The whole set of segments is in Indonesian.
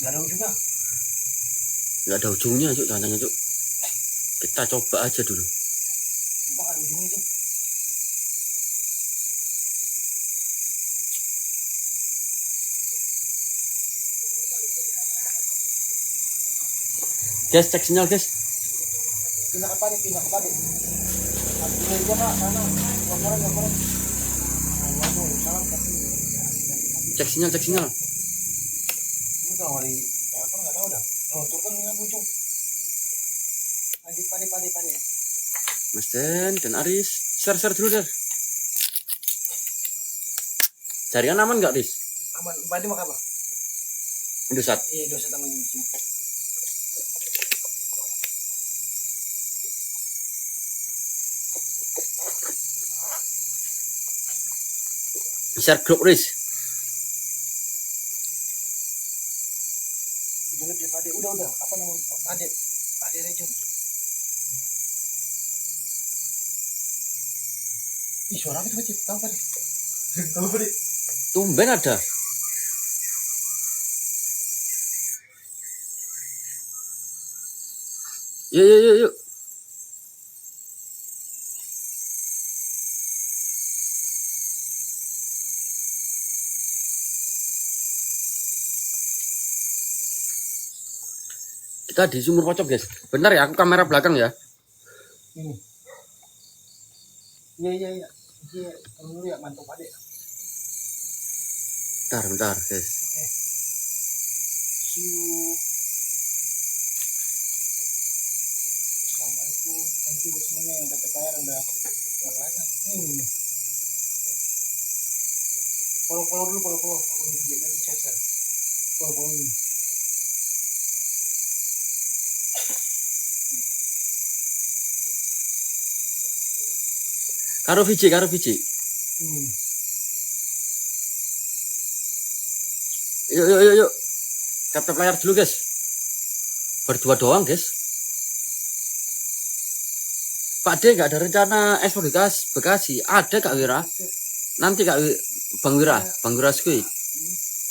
Nggak ada ujungnya. Nggak ada ujungnya, Cuk, tangannya, Cuk. Kita coba aja dulu. Sumpah ada ujungnya itu. Guys, cek sinyal, guys. Pindah ke padi, pindah ke padi. Pindah juga Pak, sana. Laporan. Cek sinyal, cek sinyal. Ini kalau dari telepon nggak tahu dah. Oh, turun dengan ujung. Lanjut padi. Mas Den dan Aris, share dulu, Der. Jaringan aman nggak, Riz? Aman. Padi makan apa? Indosat. Iya, dosa taman ini. Share grup, Riz. Udah. Apa nama Padi? Padi Rejun. Ih, suara apa itu, Padi? Tahu Padi? Tahu Padi? Tumben ada. Yuk. Kita di sumur pocong, guys. Bentar ya, aku kamera belakang ya. Ini. Iya. Tunggu dulu ya, mantap Padi. Bentar, guys. Oke. See you. Assalamualaikum. Thank you buat semuanya yang tetap bayar udah kelihatan. Follow dulu. Aku nih jaga di share. Follow dulu. Karo Viji. Yuk. Tap layar dulu, guys. Berdua doang, guys. Pak D nggak ada rencana ekspor di Bekasi. Ada Kak Wira. Nanti Bang Wira Skui.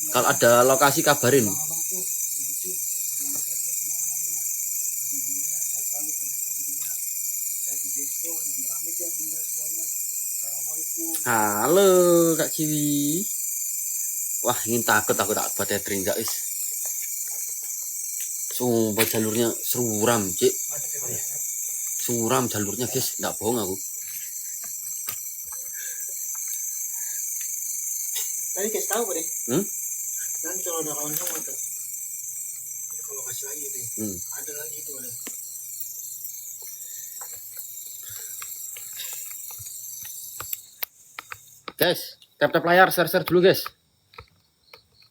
Kalau ada lokasi kabarin. Halo Kak Kiwi. Wah, ingin takut aku tak buat tethering, guys. Sumpah jalurnya suram, Cik. Suram jalurnya, guys. Nggak bohong aku. Tadi kasih tahu Pak deh. Nanti kalau ada kawan-kawan tuh. Itu kalau kasih lagi deh. Ada lagi tuh ada. Guys, tap layar, share dulu, guys.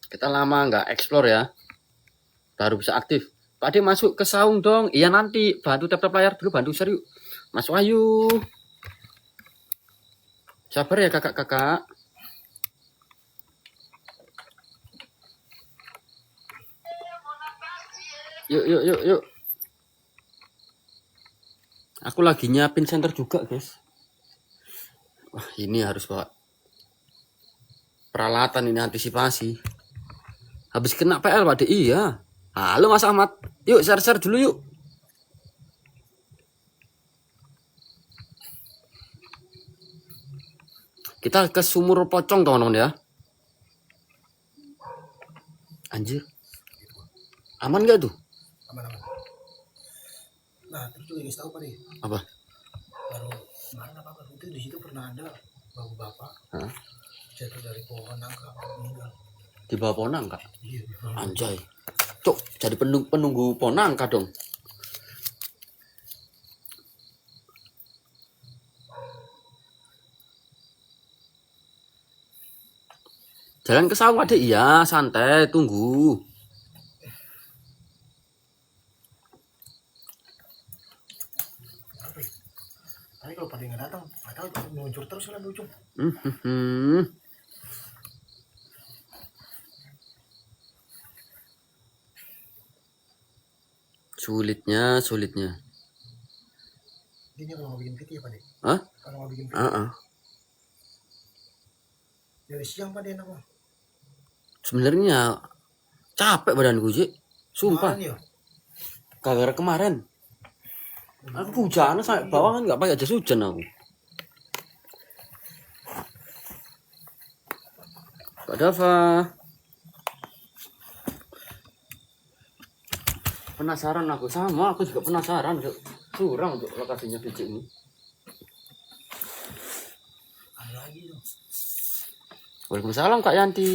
Kita lama nggak explore ya. Baru bisa aktif. Pak Ade masuk ke saung dong. Iya nanti bantu tap layar dulu, bantu share yuk. Masuk ayo. Sabar ya kakak-kakak. Yuk. Aku lagi nyiapin center juga, guys. Wah, ini harus bawa peralatan ini, antisipasi. Habis kena PL, Pak De. Iya. Halo Mas Ahmad. Yuk share dulu yuk. Kita ke sumur pocong, teman-teman ya. Anjir. Aman gak tuh? Aman. Nah, terus juga kasih tahu Pak deh. Apa? Baru mana Bapak itu di situ pernah ada bapak jatuh dari pohon nangka meninggal. Di bawah pohon nangka? Iya. Anjay. Cuk, jadi penunggu pohon nangka dong. Jalan ke sawah deh, iya santai, tunggu. Tapi kalau pada nggak datang, nggak tahu itu meluncur terus kan ujung. Sulitnya. Ini kalau mau bikin PT ya Pak deh. Hah? Kalau mau bikin PT. Dari siang Pak deh nama. Sebenarnya Capek badanku, Cik. Sumpah. Kemarin, yo. Gara-gara kemarin. Aku hujan sampai bawah kan nggak pakai jas hujan aku. Kak Dava. Penasaran aku sama, aku juga penasaran. Curang untuk lokasinya Cik ini. Ada lagi dong. Waalaikumsalam Kak Yanti.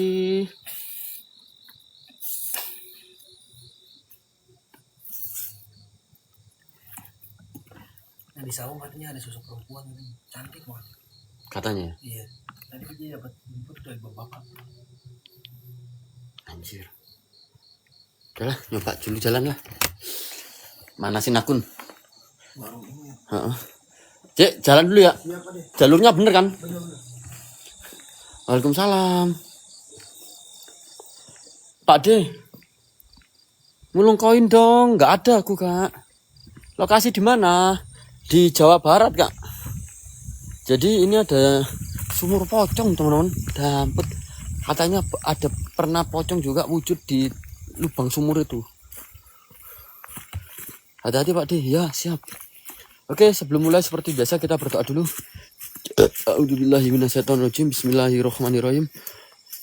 Nah, di saung katanya ada sosok perempuan ini cantik banget. Katanya. Iya. Tadi dia dapat input dari bapak. Anjir. Udah lah, nyoba dulu jalan lah. Manasin akun. Baru ini. Heeh. Cik, jalan dulu ya. Siapa deh? Jalurnya bener kan? Bener-bener. Waalaikumsalam. Pak D. Mulung koin dong, nggak ada aku Kak. Lokasi di mana? Di Jawa Barat Kak. Jadi ini ada sumur pocong teman-teman. Dampet. Katanya ada pernah pocong juga wujud di lubang sumur itu. Hati-hati Pak D. Ya siap. Oke, sebelum mulai seperti biasa kita berdoa dulu. A'udzubillahi minasyaitonirrajim. Bismillahirrahmanirrahim.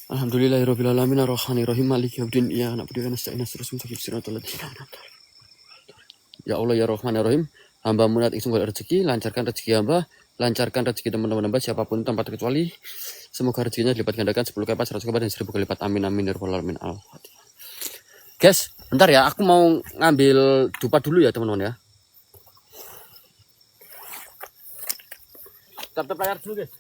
Alhamdulillahirabbil alamin arrahmanirrahim maliki yaumiddin iyyaka na'budu wa nasta'inu ihdinas siratal ladzina an'amta 'alaihim. Ya Allah ya Rahmanir-Rahim, hamba munat ingsun golek rezeki, lancarkan rezeki hamba, lancarkan rezeki teman-teman hamba siapapun tanpa terkecuali. Semoga rezekinya dilipat gandakan 10 kali lipat, 100 kali lipat dan 1000 kali lipat. Amin amin ya rabbal alamin. Al-Fatihah. Guys, bentar ya, aku mau ngambil dupa dulu ya teman-teman ya. Tap-tap layar dulu guys.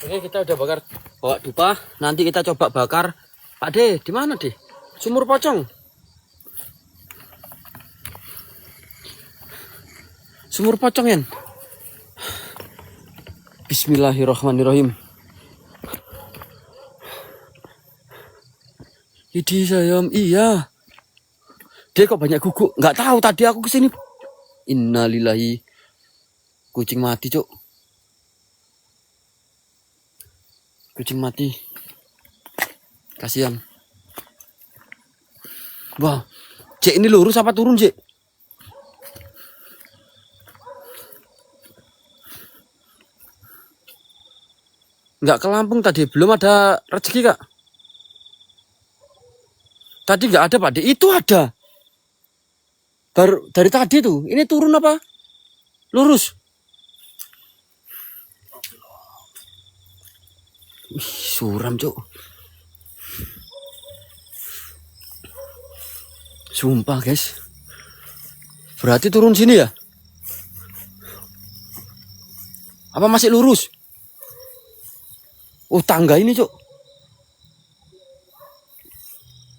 Oke, kita udah bawa dupa. Nanti kita coba bakar. Pak D, di mana D? Sumur pocong. Sumur pocong ya. Bismillahirrahmanirrahim. Idi sayam, iya. Dia kok banyak guguk? Nggak tahu tadi aku kesini. Innalillahi. Kucing mati cuk. Kucing mati. Kasihan. Wah, Cek ini lurus apa turun Cek? Nggak ke Lampung tadi, belum ada rezeki Kak. Tadi nggak ada Pak D, itu ada. Baru dari tadi tuh, ini turun apa? Lurus. Ih, suram, Cuk. Sumpah, guys. Berarti turun sini ya? Apa masih lurus? Oh, tangga ini, Cuk.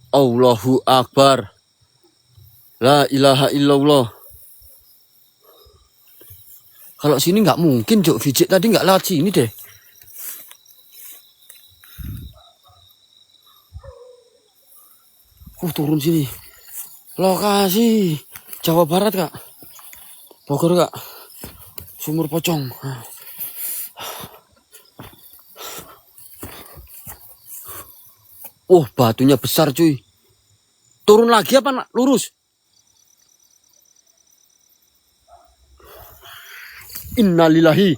Allahu Akbar. La ilaha illallah. Kalau sini nggak mungkin, Cuk. Vijit tadi nggak lewat sini deh. Turun sini. Lokasi Jawa Barat, Kak. Bogor, Kak. Sumur Pocong. Batunya besar, cuy. Turun lagi apa nak? Lurus? Innalillahi.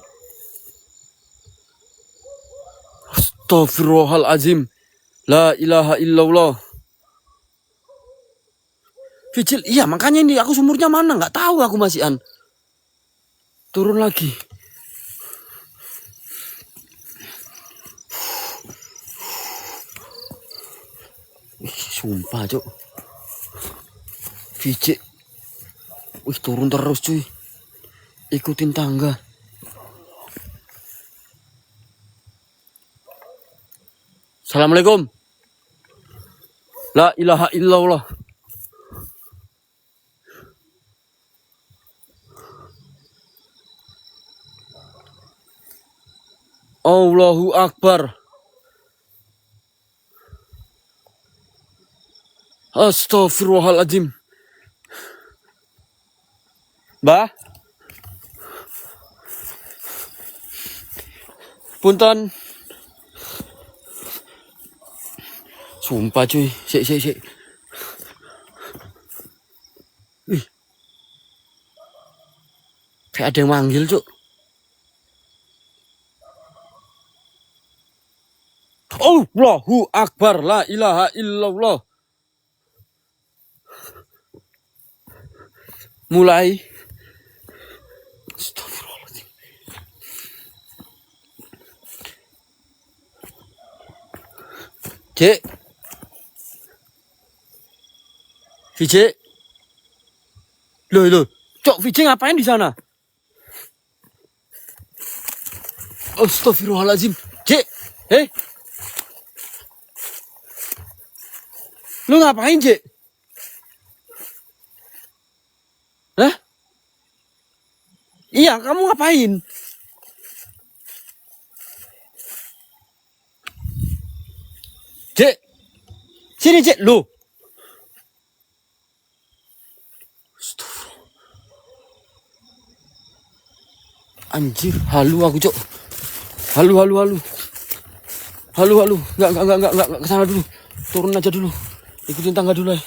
Astaghfirullahalazim. La ilaha illallah. Vicil, iya makanya ini aku sumurnya mana nggak tahu aku masihan. Turun lagi. Sumpah, Cuk. Vicil. Turun terus, cuy. Ikutin tangga. Assalamualaikum. La ilaha illallah. Allahu Akbar. Astaghfirullahaladzim. Mbah. Punten. Sumpah, cuy. Sik. Ih. Kayak ada yang manggil, Cuk. Allahu Akbar. La ilaha illallah. Mulai. Astagfirullahaladzim. Cik. Vijay. Loh. Cok, Vijay ngapain di sana? Astagfirullahaladzim. Cik. Lu ngapain, Cik? Hah? Iya, kamu ngapain? Cik. Sini, Cik. Lu. Anjir, halu aku, Cok. Halu. Enggak ke sana dulu. Turun aja dulu. Ikutin tangga dulu, ya.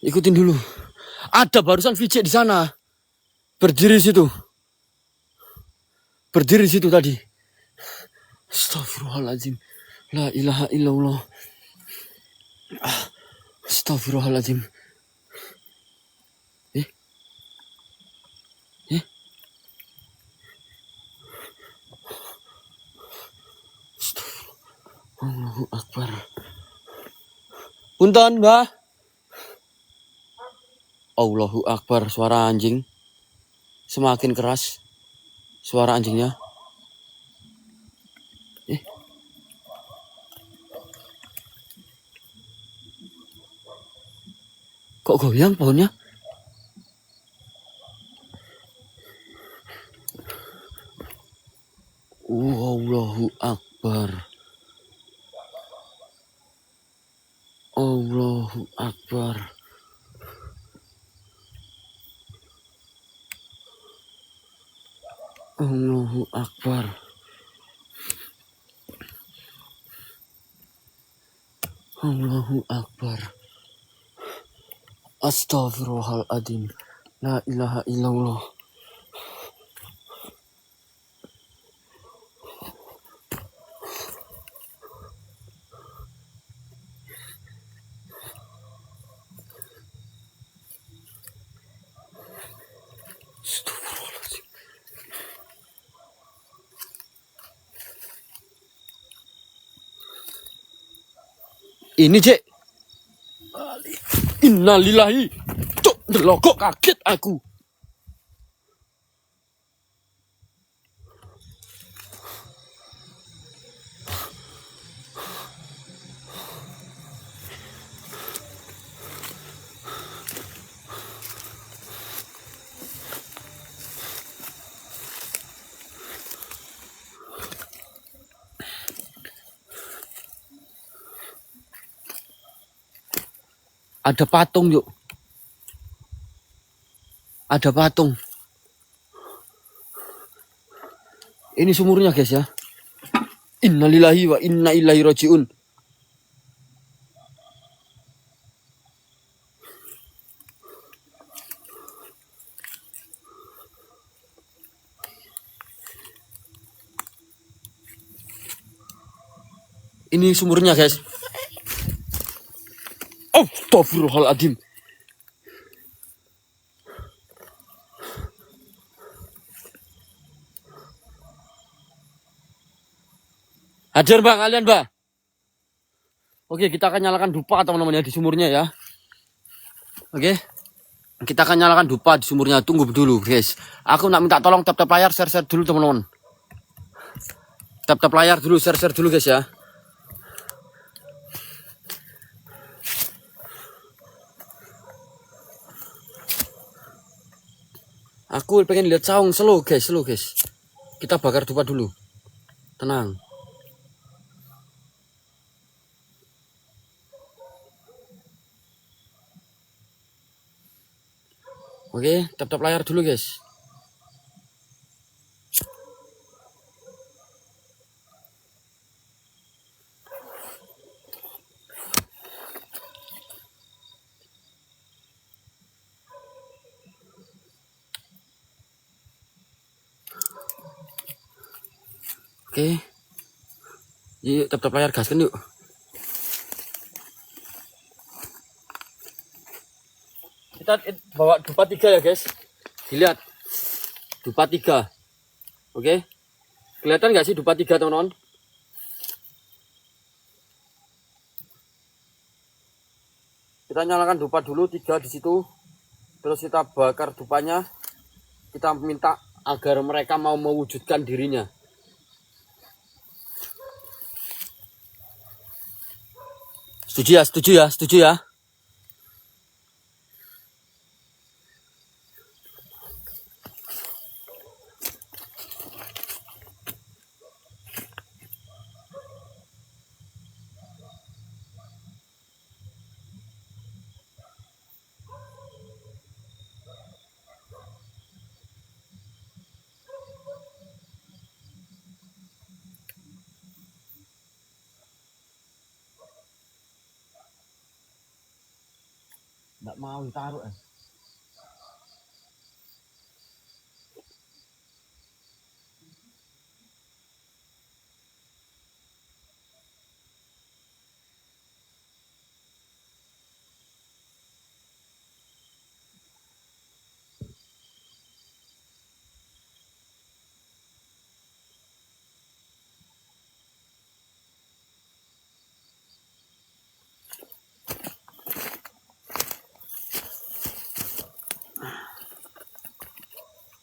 Ikutin dulu. Ada barusan Vijay di sana. Berdiri situ tadi. Astagfirullahaladzim. La ilaha illallah. Astagfirullahaladzim. Allahu Akbar. Punten, Mbah. Allahu Akbar. Suara anjing semakin keras. Suara anjingnya. Kok goyang pohonnya? Allahu Akbar. Allahu Akbar. Allahu Akbar. Allahu Akbar. Astaghfirullahaladzim. La ilaha illallah. Ini, Cek. Innalillahi. Cuk, delok kok kaget aku. Ada patung, yuk. Ada patung. Ini sumurnya, guys ya. Innalillahi wa inna ilaihi rajiun. Ini sumurnya, guys. Astagfirullahaladzim. Hajar, Bang, kalian, Bang. Oke, kita akan nyalakan dupa, teman-teman ya, di sumurnya ya. Oke. Kita akan nyalakan dupa di sumurnya. Tunggu dulu, guys. Aku nak minta tolong tap-tap layar, share-share dulu, teman-teman. Tap-tap layar dulu, share-share dulu, guys ya. Aku pengen lihat saung, slow guys. Kita bakar dupa dulu. Tenang. Oke, tap-tap layar dulu, guys. Oke. Yuk, tap-tap layar gaskan yuk. Kita bawa dupa 3 ya, guys. Dilihat. Dupa 3. Oke. Kelihatan nggak sih dupa 3, teman-teman? Kita nyalakan dupa dulu 3 di situ. Terus kita bakar dupanya. Kita minta agar mereka mau mewujudkan dirinya. Setuju ya. Nggak mau ditaruh.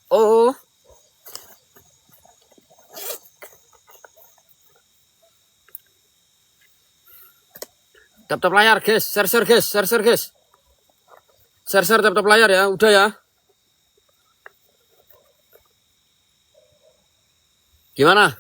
Oh. Tap-tap layar, guys. Share guys. Share tap-tap layar ya. Udah ya. Gimana?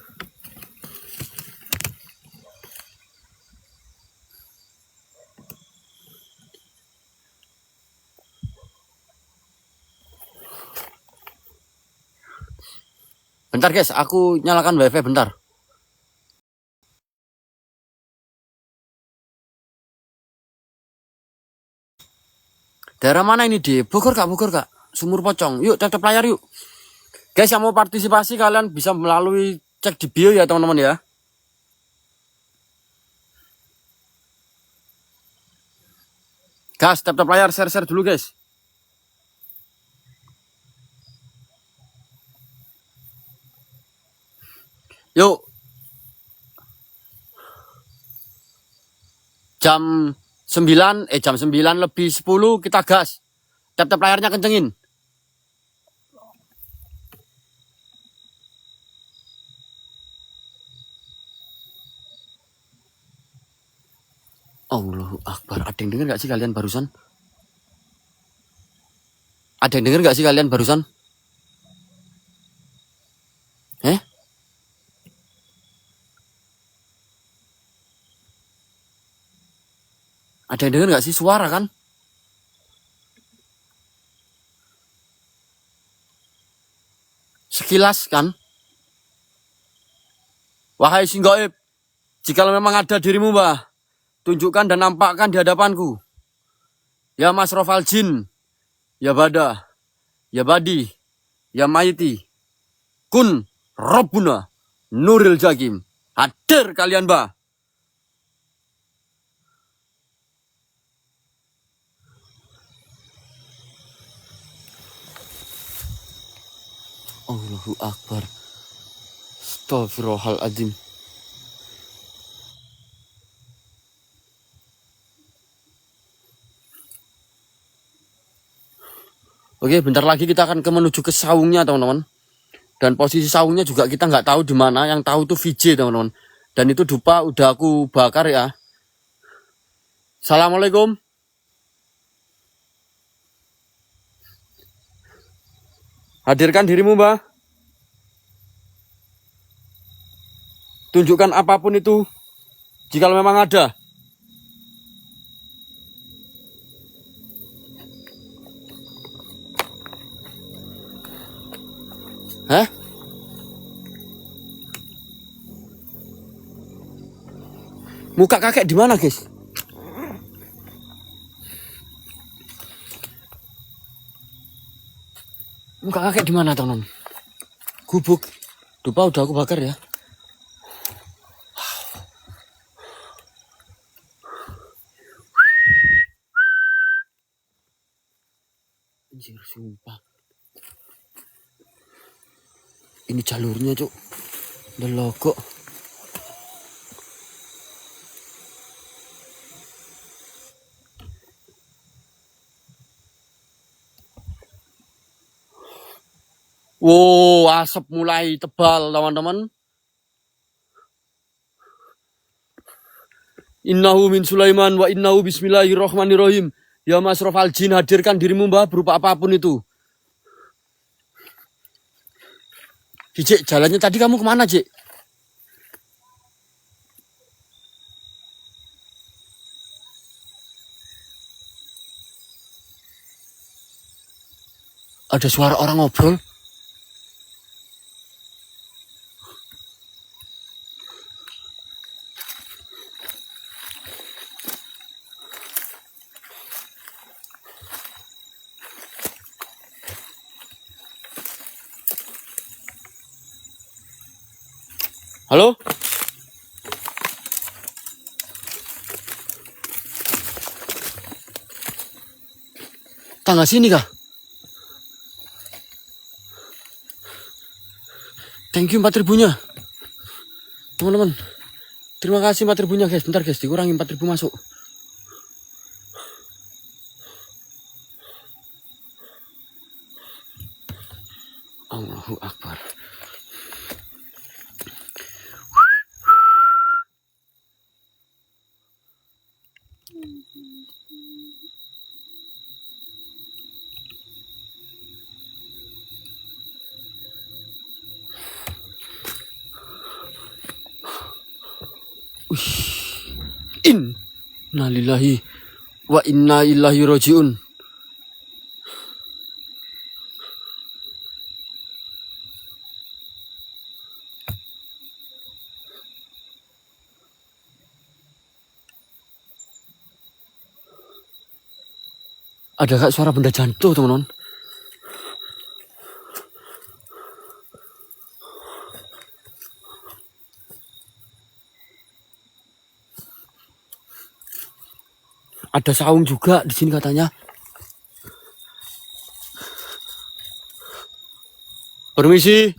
Bentar, guys. Aku nyalakan wifi bentar. Daerah mana ini, di Bogor kak? Sumur Pocong. Yuk, tap-tap layar yuk. Guys, yang mau partisipasi kalian bisa melalui cek di bio ya, teman-teman ya. Gas, tap-tap layar, share dulu, guys. Yuk. jam 9 lebih 10 kita gas. Tap-tap layarnya kencengin. Allahu Akbar. Ada yang denger gak sih kalian barusan? Ada yang denger gak sih kalian barusan? Ada yang denger gak sih suara kan? Sekilas kan? Wahai si gaib, jika memang ada dirimu mbah, tunjukkan dan nampakkan di hadapanku. Ya Masrofal Jin, ya Bada, ya Badi, ya Maiti, Kun Rabbuna Nuril Jakim. Hadir kalian mbah. Allahu Akbar. Astaghfirullahaladzim. Oke, bentar lagi kita akan menuju ke saungnya, teman-teman. Dan posisi saungnya juga kita nggak tahu di mana. Yang tahu tuh VJ, teman-teman. Dan itu dupa udah aku bakar ya. Assalamualaikum. Hadirkan dirimu, mbah. Tunjukkan apapun itu, jika memang ada. Hah? Muka kakek di mana, guys? Muka kakek di mana, teman? Gubuk. Dupa udah aku bakar ya. Anjir, sumpah. Ini jalurnya, cuk. Udah logo. Wow, asap mulai tebal, teman-teman. Innahu min Sulaiman wa innahu bismillahirrahmanirrahim. Ya Masrofal Jin, hadirkan dirimu mbah berupa apapun itu. Cik, jalannya tadi kamu kemana, Cik? Ada suara orang ngobrol. Halo? Tangga sini kah? Thank you 4.000-nya. Teman-teman. Terima kasih 4.000-nya, guys. Bentar, guys. Dikurangi 4.000 masuk. Allahu Akbar. Inna lillahi wa inna ilaihi rajiun. Ada gak suara benda jatuh, teman-teman? Ada saung juga di sini katanya. Permisi.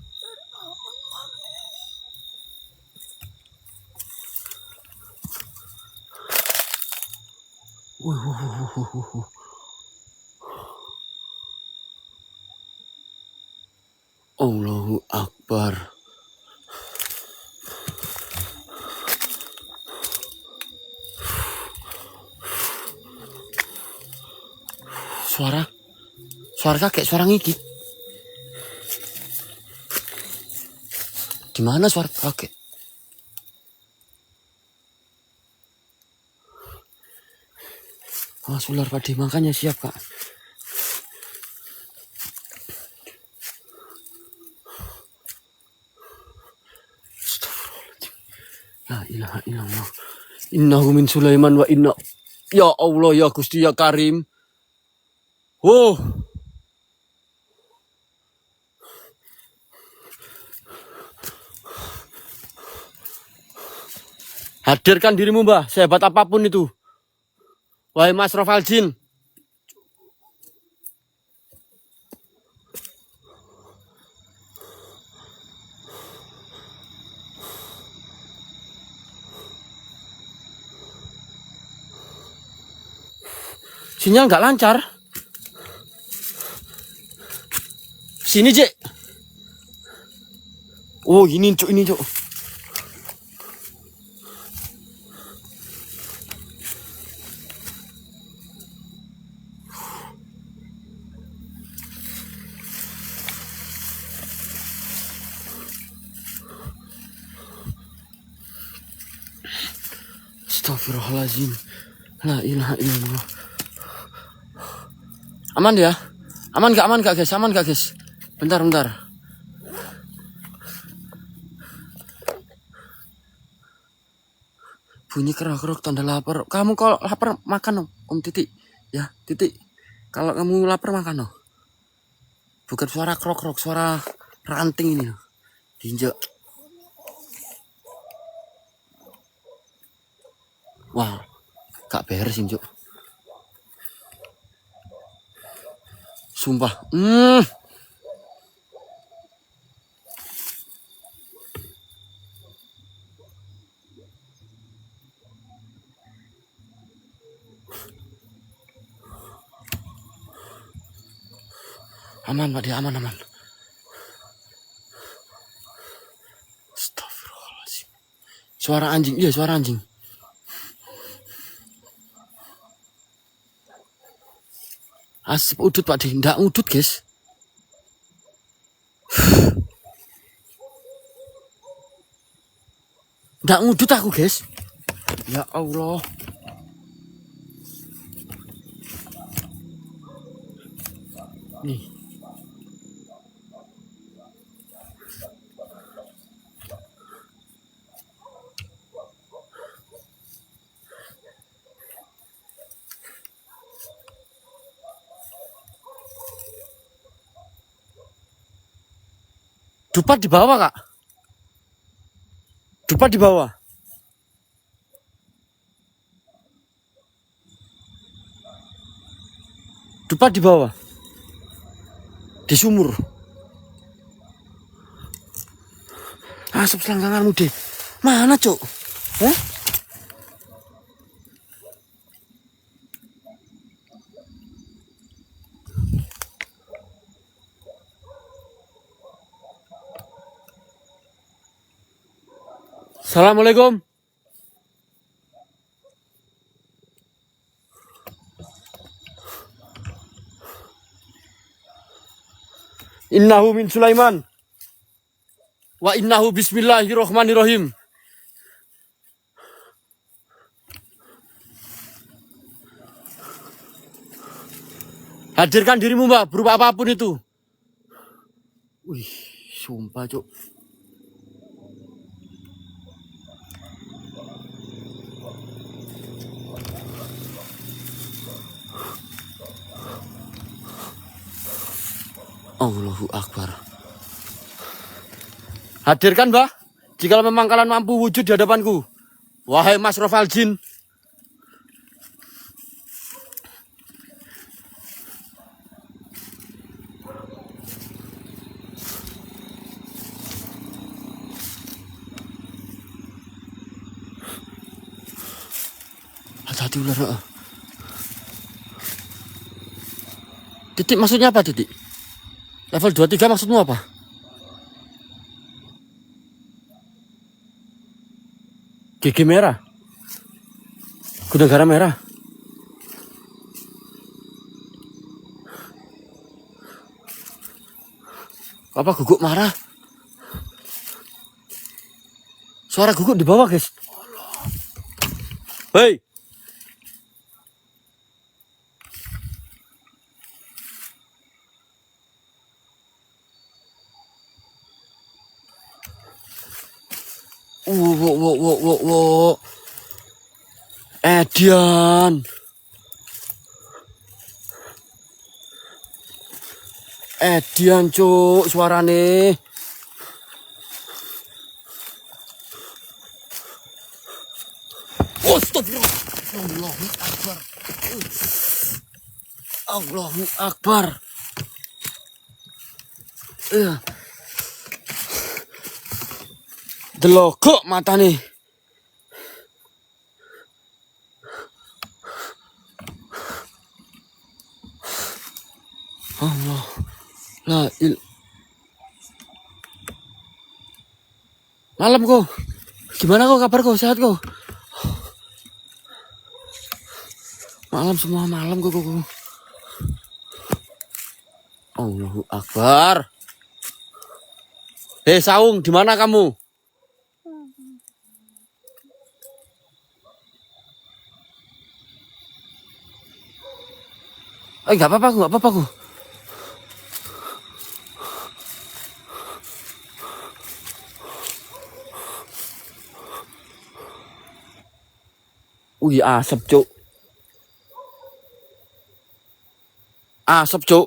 Allahu Akbar. Suara kakek, suara ngigit. Di mana suara kakek? Mas ular padi, makanya siap kak. La ilaha illallah. Innahu min Sulaiman wa inna. Ya Allah ya Gusti ya Karim. Oh. Hadirkan dirimu Mbah, sehebat apapun itu. Wahai Mas Rofal Jin. Sinyal nggak lancar. Sini Cek. Oh ini cuk. Astagfirullahaladzim. La ilaha illallah. Aman ya? Aman gak guys? Aman gak guys? Bentar. Bunyi kerok-kerok tanda lapar. Kamu kalau lapar makan Om Titik. Ya Titik. Kalau kamu lapar makan Bukan suara krok-krok, suara ranting ini diinjak. Wah, gak beres Cuk. Sumpah. Aman Pak, dia aman. Astagfirullahaladzim. Suara anjing, iya suara anjing. Asap udut Pak, dia ndak udut guys. Ndak ngudut aku guys. Ya Allah. Nih. Dupat di bawah kak. Dupat di bawah. Dupat di bawah. Di sumur. Asap selangkanganmu deh. Mana Cuk? Assalamualaikum. Innahu min Sulaiman wa innahu bismillahirrahmanirrahim. Hadirkan dirimu Mbak, berupa apapun itu. Wih, sumpah Cuk. Allahu Akbar. Hadirkan Mbah, jika memang kalian mampu wujud di hadapanku. Wahai Mas Rofal Jin. Hati-hati ular. Titik maksudnya apa titik? Level 23 maksudmu apa? Gigi merah. Gudang merah. Apa guguk marah? Suara guguk di bawah, guys. Hei. Wow. Edian. Edian, cuk, suarane. Astagfirullah. Allahu Akbar. Allahu Akbar. Delokok matane. Allah. La il. Malam kok. Gimana kok kabar kok? Sehat kok? Malam semua malam kok. Allahu Akbar. Hei Saung, di mana kamu? Enggak apa-apa aku. Wih, asap, cuk. Asap, cuk.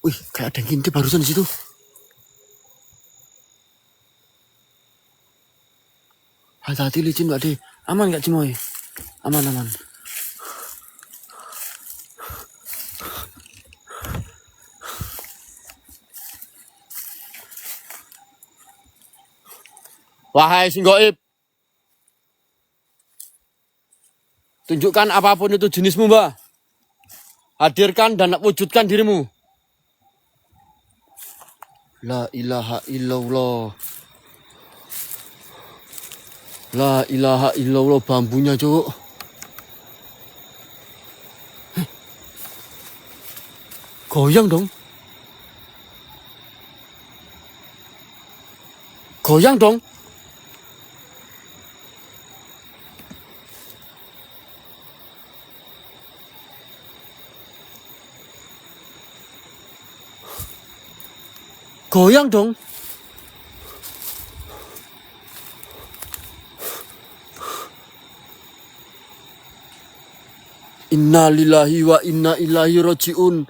Wih, kayak ada yang ngintip barusan di situ. Hati-hati licin, Mbak De. Aman gak Cimoy? Aman. Wahai sing gaib. Tunjukkan apapun itu jenismu, Mbak. Hadirkan dan wujudkan dirimu. La ilaha illallah. La ilaha illallah, bambunya, cuk. Goyang dong. Goyang dong. Goyang dong. Inna lillahi wa inna ilaihi rajiun.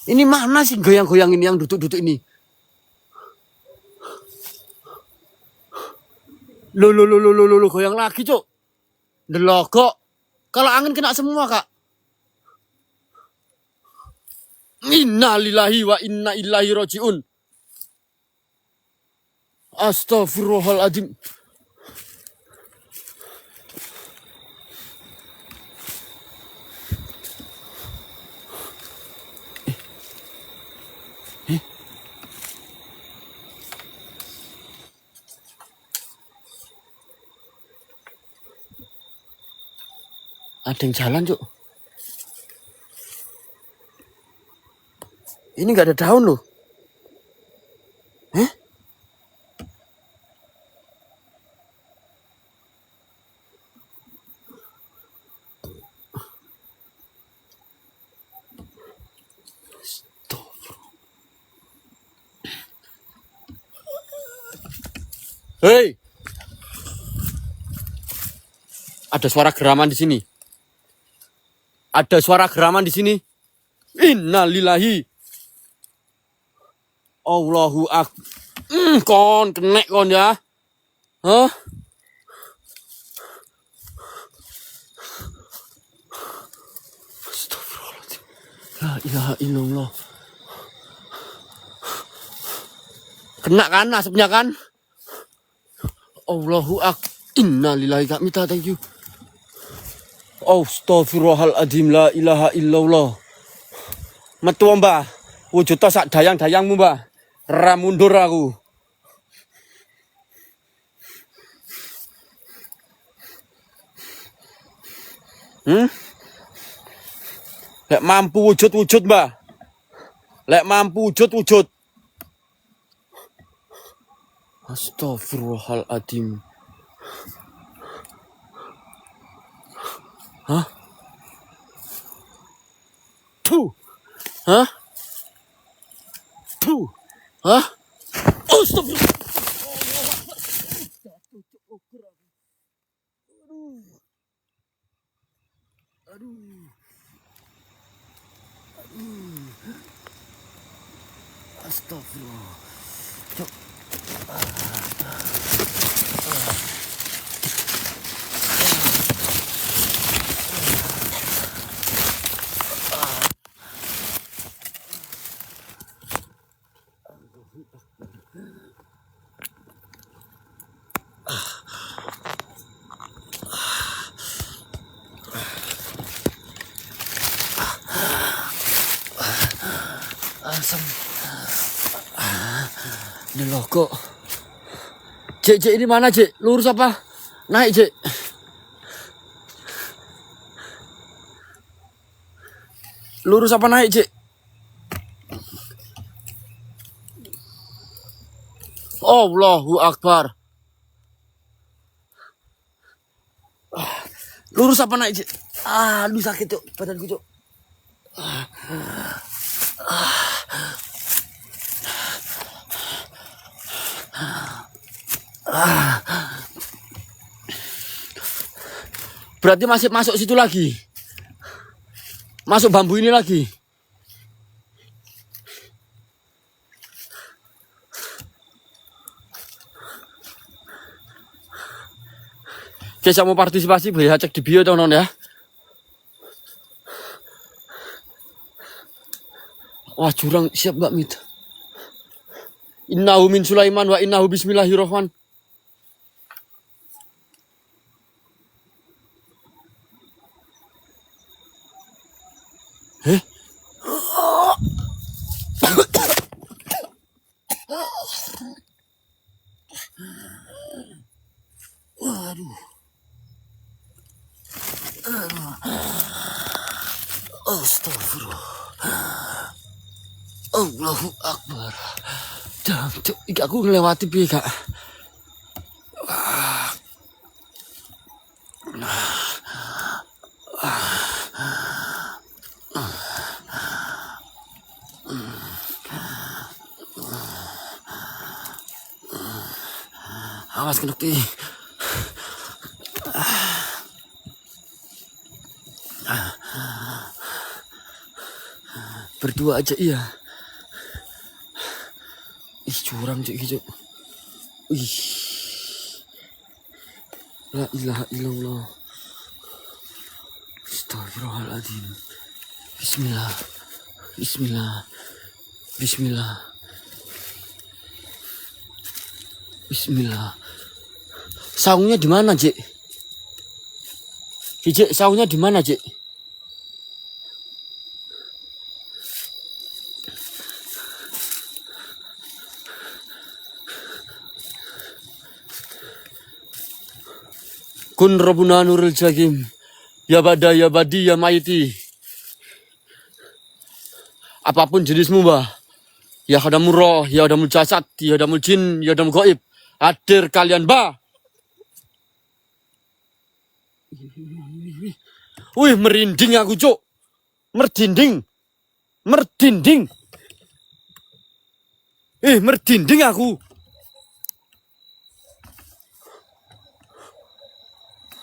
Ini mana sih goyang-goyang ini yang duduk-duduk ini? Lo, goyang lagi, cuk. Delogok. Kalau angin kena semua, Kak. Inna lillahi wa inna ilaihi rajiun. Astagfirullahaladzim. Ada yang jalan, cuk. Ini nggak ada daun loh. Hei. Ada suara geraman di sini. Ada suara geraman di sini. Innalillahi. Allahu akbar. Kon kenek kon ya. Hah? Astagfirullahaladzim. La ilaha illallah. Kena kan asapnya kan? Allahu akbar. Innalillahi kak minta thank you. Astagfirullahaladzim. La ilaha illallah. Metu mbah. Wujud sak dayang-dayangmu mbah. Ra mundur aku. Lek mampu wujud mbah. Lek mampu wujud. Astagfirullahaladzim. Hah? Tuh. Hah? Tuh. Hah? Astagfirullah. Aduh. Astagfirullah. Asam. Ini loh kok. Cek ini mana cek? Lurus apa? Naik cek. Lurus apa naik cek? Allahu akbar. Lurus apa naik cek? Aduh sakit cok, badanku cok. Berarti masih masuk situ lagi. Masuk bambu ini lagi. Oke, saya mau partisipasi, boleh cek di bio teman-teman ya. Wah, jurang siap Mbak Mit. Innahu min Sulaiman wa innahu bismillahirrahman. Waduh. Astagfirullah. Allahu akbar. Cuk, aku ngelewati piye kak? Awas kena ti. Berdua aja iya. Ih curang cik hijau. Ih. La ilaha illallah. Astagfirullahaladzim. Bismillah. Bismillah. Bismillah. Bismillah. Saungnya di mana, Cik? Cik, saungnya di mana, Cik? Kun Rabbuna Nurul Jagim. Ya bada, ya badi, ya maiti. Apapun jenismu, Mbah. Ya hadamul roh, ya hadamul jasad, ya hadamul jin, ya hadamul gaib. Hadir kalian, Mbah. Wih, merinding aku, Cuk. Merdinding. Merdinding. Merdinding aku.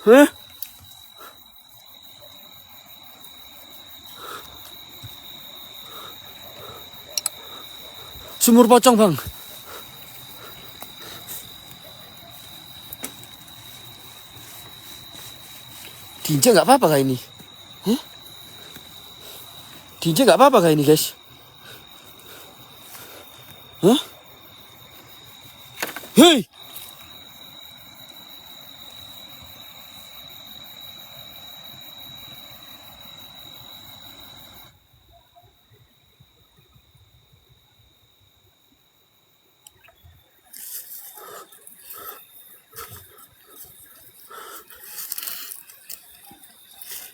Hah? Sumur pocong, Bang. Diinjak nggak apa-apa kah ini? Hah? Diinjak nggak apa-apa kah ini, guys? Hah? Hei!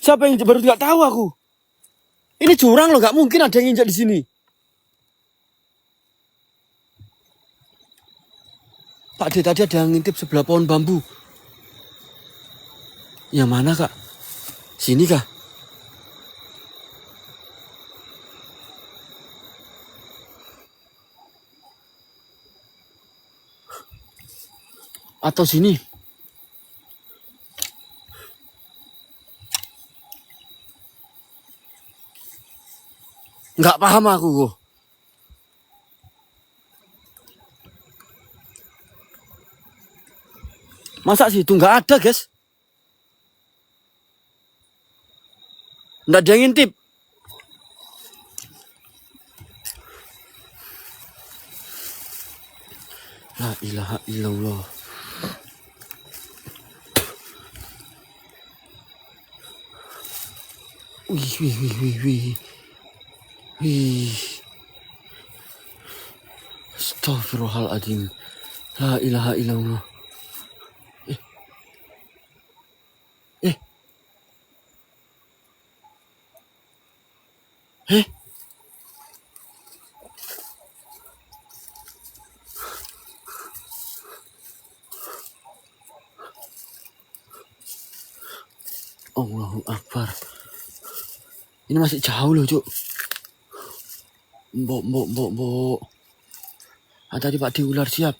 Siapa yang baru nggak tahu aku? Ini jurang loh, nggak mungkin ada yang injak di sini. Pak De, tadi ada yang ngintip sebelah pohon bambu. Yang mana, Kak? Sini kah? Atau sini? Nggak paham aku. Masa sih itu nggak ada, guys? Nggak ada yang ngintip. La ilaha illallah. Wih. Astaghfirullahaladzim. La ilaha illallah. Allahu Akbar. Ini masih jauh loh, Cuk. Mbok. Tadi Pak Di ular siap.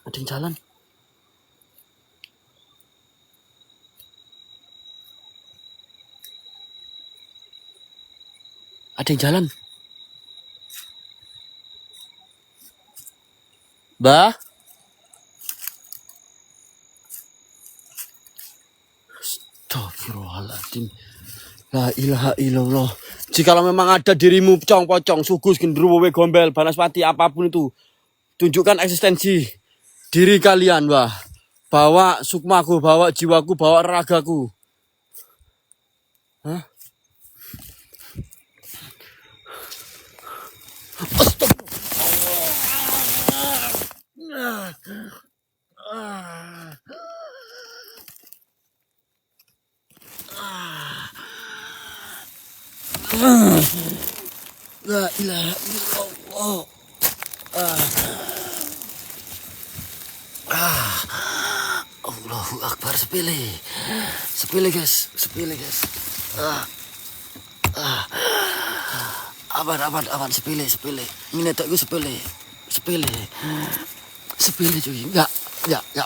Ada yang jalan. Ada yang jalan. Bah. Astagfirullahaladzim. La ilaha illallah. Jikalau memang ada dirimu pocong, sugus, gendruwo, gombel, banaspati, apapun itu, tunjukkan eksistensi diri kalian, wah. Bawa sukmaku, bawa jiwaku, bawa ragaku. Hah? La ilaha illallah. Allahu Akbar. Sepele guys. Aman, sepele. Ini tak gue sepele cuy. Enggak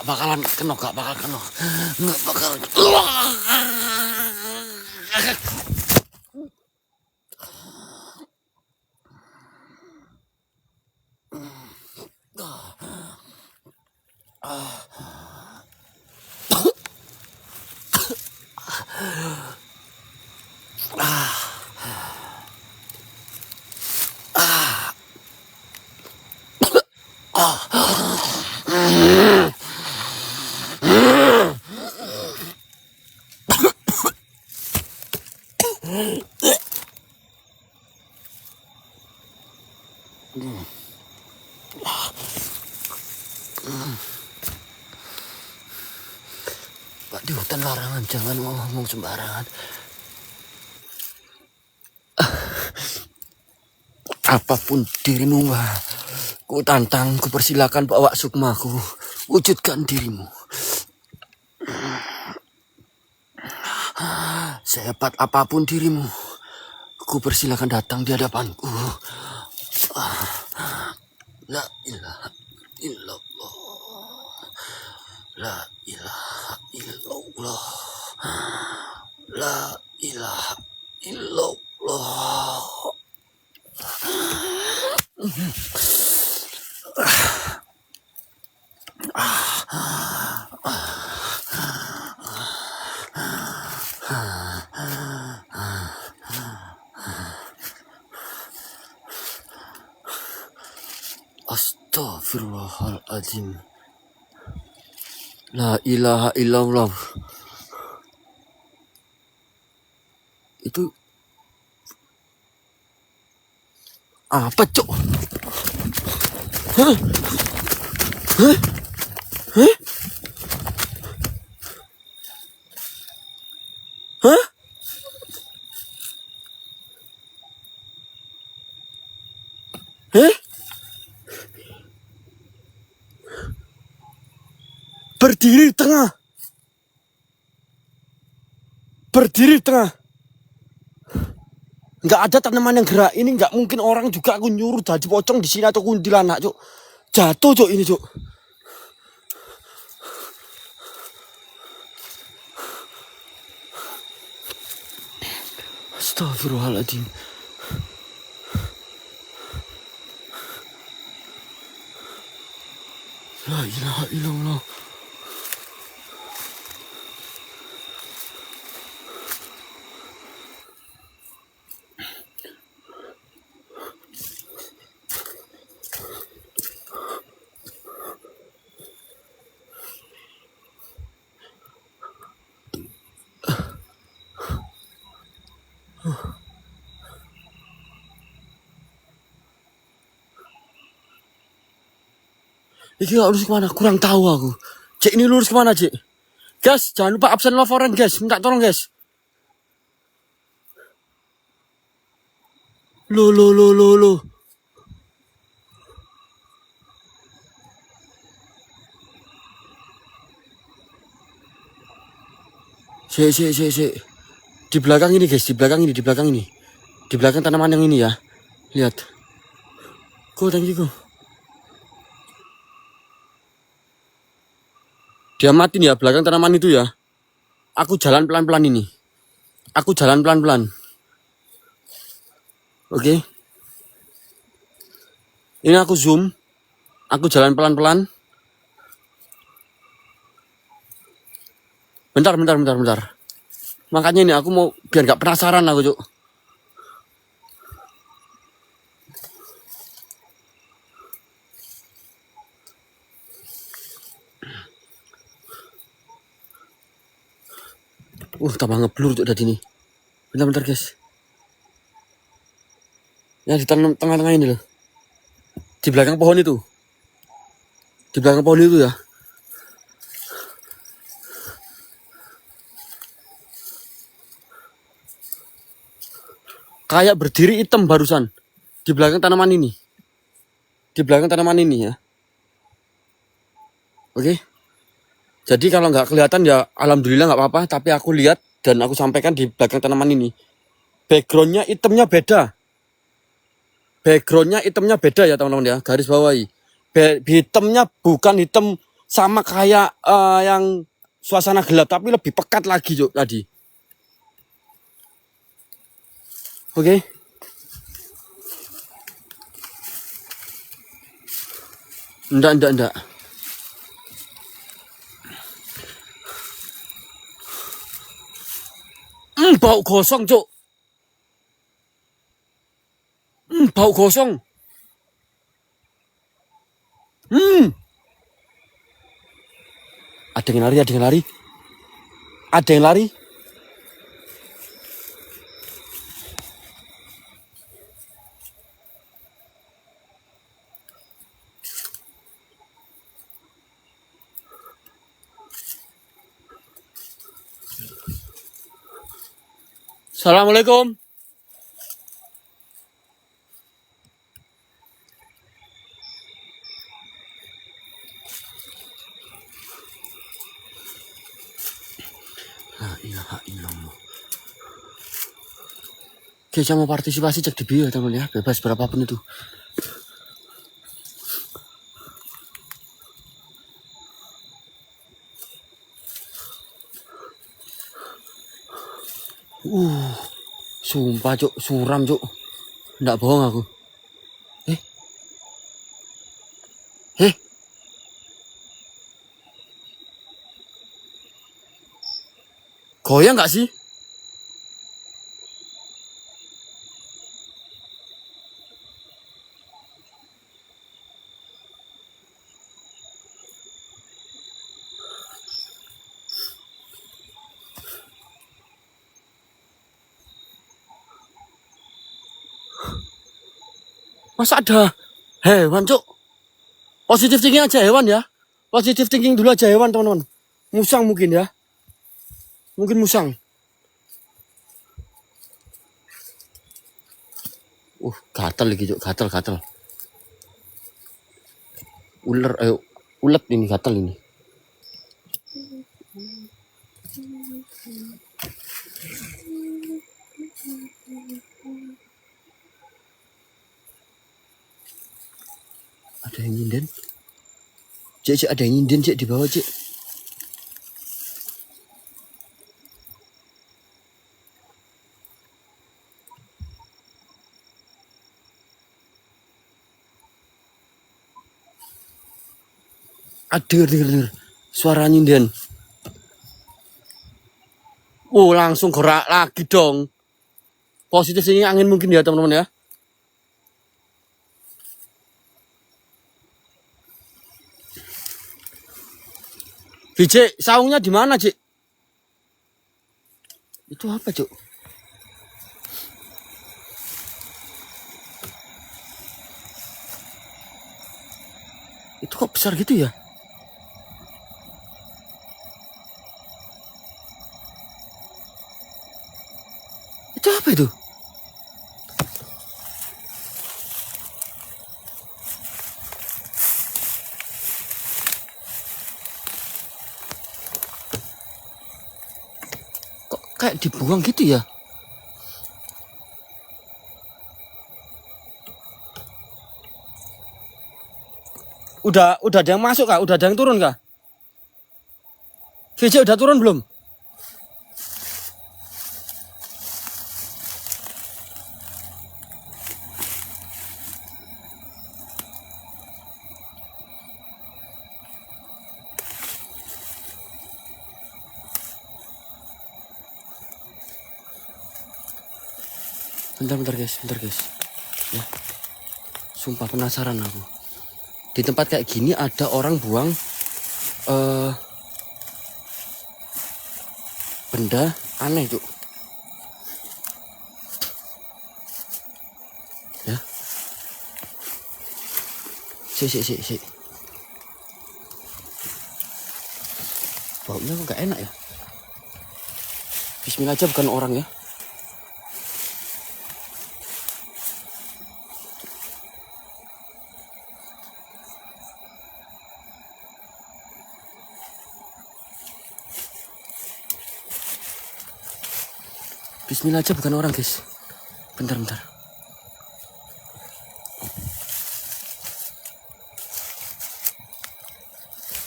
bakalan kena. Enggak bakalan. Pak, di hutan larangan, jangan ngomong sembarangan. Apapun dirimu, Mbak, ku tantang, ku persilakan bawa sukmaku, wujudkan dirimu. Sehebat apapun dirimu, ku persilakan datang di hadapanku. La ilaha illallah. La ilaha illallah. La ilaha illallah. Astaghfirullahaladzim. La ilaha illallah. Itu apa, Cok? Hah? Hah? Hah? Hah? Hah? Berdiri di tengah. Berdiri di tengah. Nggak ada tanaman yang gerak. Ini nggak mungkin orang juga aku nyuruh jadi pocong di sini atau kuntilanak, Cok. Jatuh, Cok, ini, Cok. Astagfirullahaladzim. La ilaha illallah. Ini lurus kemana? Kurang tahu aku. Cek, ini lurus kemana, Cek? Guys, jangan lupa absen laporan, guys. Minta tolong, guys. Lo. Cek. Di belakang ini, guys. Di belakang ini. Di belakang tanaman yang ini ya. Lihat. Thank you. Dia mati nih ya, belakang tanaman itu ya. Aku jalan pelan-pelan ini. Oke. Ini aku zoom. Aku jalan pelan-pelan. Bentar. Makanya ini aku mau biar gak penasaran aku, Cuk. Tambah ngeblur Cuk dari ini. Bentar, guys. Ya di tengah-tengah ini loh. Di belakang pohon itu. Ya. Kayak berdiri hitam barusan. Di belakang tanaman ini ya. Oke. Jadi kalau nggak kelihatan ya alhamdulillah nggak apa-apa. Tapi aku lihat dan aku sampaikan di belakang tanaman ini. Backgroundnya hitamnya beda. Ya teman-teman ya. Garis bawahi. Hitamnya bukan hitam sama kayak yang suasana gelap. Tapi lebih pekat lagi Cuk, tadi. Oke. Enggak. Bau gosong, Cuk. Bau gosong. Ada yang lari. Assalamualaikum. La ilaha illallah. Oke, saya mau partisipasi, cek di bio teman ya, bebas berapapun itu. Sumpah cuk, suram cuk. Nggak bohong aku. Eh, goyang nggak sih? Masa ada hewan cuk? Positif thinking aja hewan ya. Positif thinking dulu aja hewan teman-teman. Musang mungkin ya. Mungkin musang. Gatal lagi cuk, gatal. Ulet ini gatal ini. Ada yang nyinden. Cek, ada yang nyinden cek di bawah cek. Dengar. Suara nyinden. Langsung gerak lagi dong. Positif ini angin mungkin ya teman-teman ya. Cek, saungnya di mana cek? Itu apa cuk? Itu kok besar gitu ya? Itu apa itu? Kok kayak dibuang gitu ya? Udah ada yang masuk kah? Udah ada yang turun kah? VJ udah turun belum? Bentar guys. Ya. Sumpah penasaran aku. Di tempat kayak gini ada orang buang benda aneh tuh. Ya. Si. Baunya kok gak enak ya? Bismillah aja, bukan orang ya. Bismillah aja, bukan orang guys. Bentar.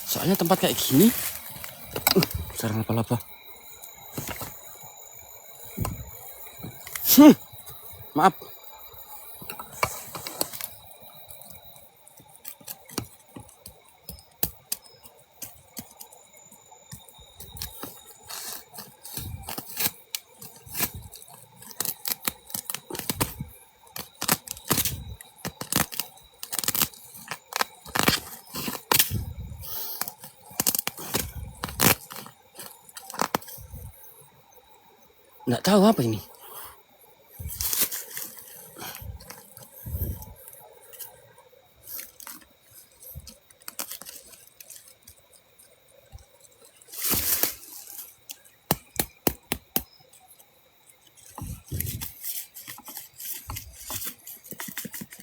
Soalnya tempat kayak gini sarang laba-laba. Maaf. Nggak tahu apa ini.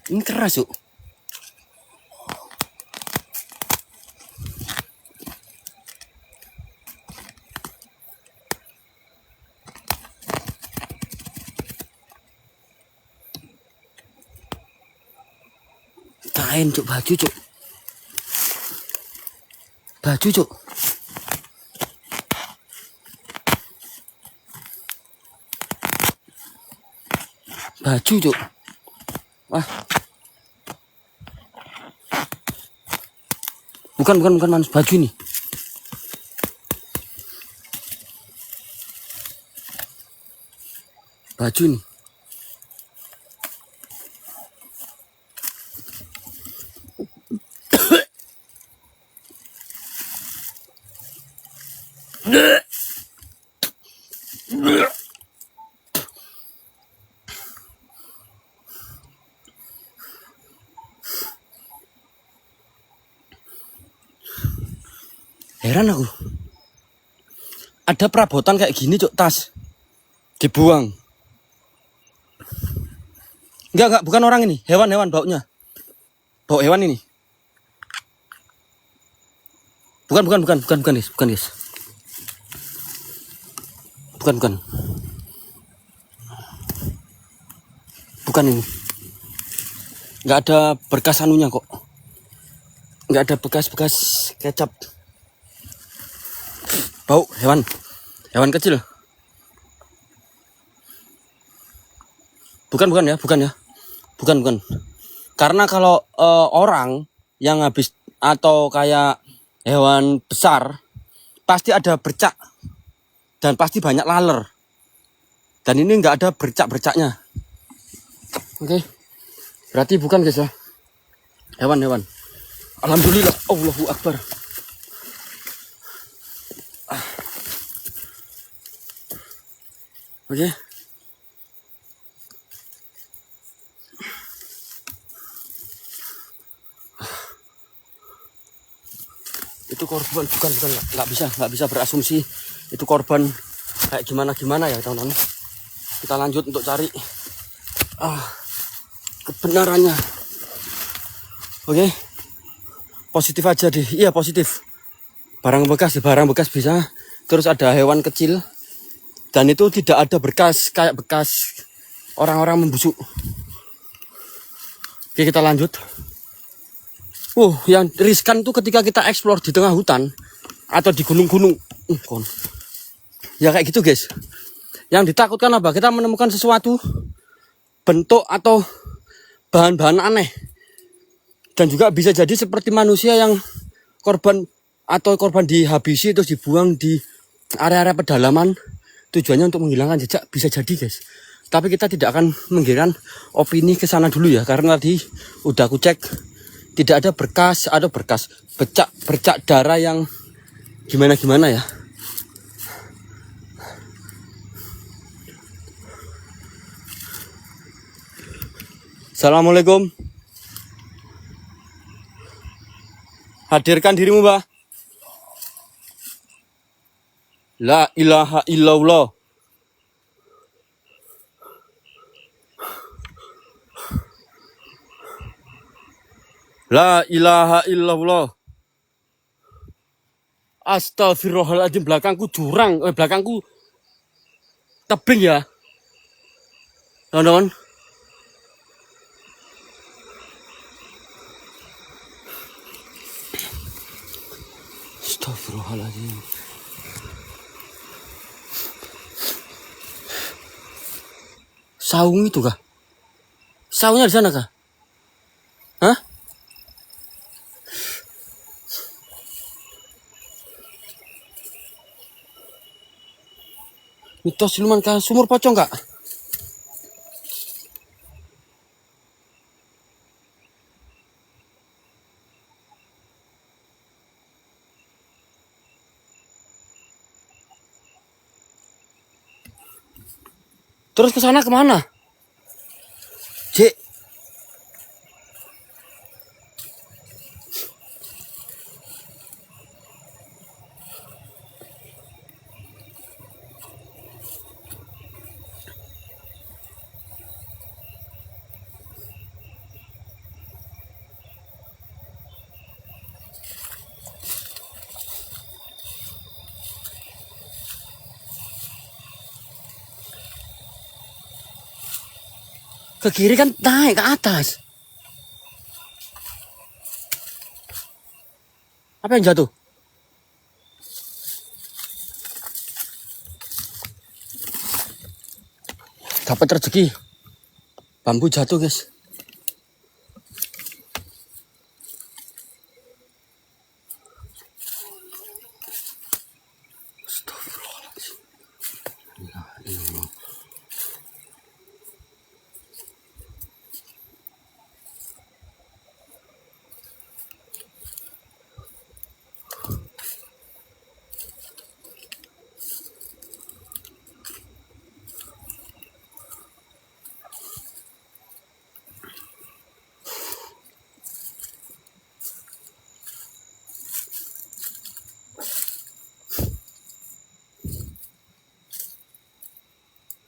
Ini keras yuk. Kain cuk, baju cuk. Baju cuk. baju, Cuk. Wah. Bukan Manus, baju nih. Baju nih. Heran aku. Ada perabotan kayak gini, Cuk, tas. Dibuang. Enggak, bukan orang ini. Hewan baunya. Bau hewan ini. Bukan, guys. Bukan. Bukan ini. Enggak ada berkas anunya kok. Enggak ada bekas-bekas kecap. Bau hewan kecil. Bukan ya. Karena kalau orang yang habis atau kayak hewan besar pasti ada bercak dan pasti banyak laler. Dan ini nggak ada bercak-bercaknya. Oke. Berarti bukan, guys ya. Hewan. Alhamdulillah, Allahu Akbar. Oke. Itu korban, bukan, nggak bisa berasumsi itu korban kayak gimana ya, teman-teman. Kita lanjut untuk cari kebenarannya. Oke. Positif aja deh. Iya, positif. Barang bekas bisa. Terus ada hewan kecil. Dan itu tidak ada kayak bekas orang-orang membusuk. Oke, kita lanjut. Yang riskan itu ketika kita eksplor di tengah hutan atau di gunung-gunung. Ya kayak gitu, guys. Yang ditakutkan apa? Kita menemukan sesuatu bentuk atau bahan-bahan aneh. Dan juga bisa jadi seperti manusia yang korban dihabisi terus dibuang di area-area pedalaman. Tujuannya untuk menghilangkan jejak, bisa jadi, guys. Tapi kita tidak akan menggiring opini ke sana dulu ya, karena tadi udah aku cek tidak ada bercak darah yang gimana ya. Assalamualaikum. Hadirkan dirimu, Mbak. La ilaha illallah. La ilaha illallah. Astagfirullahaladzim, belakangku jurang, belakangku tebing ya. Teman-teman. Astagfirullahaladzim. Saung itu kah? Saungnya di sana kah? Hah? Mitos siluman kah? Sumur pocong kak? Terus ke sana kemana? Cik. Ke kiri kan naik ke atas. Apa yang jatuh? Dapat rezeki. Bambu jatuh, guys.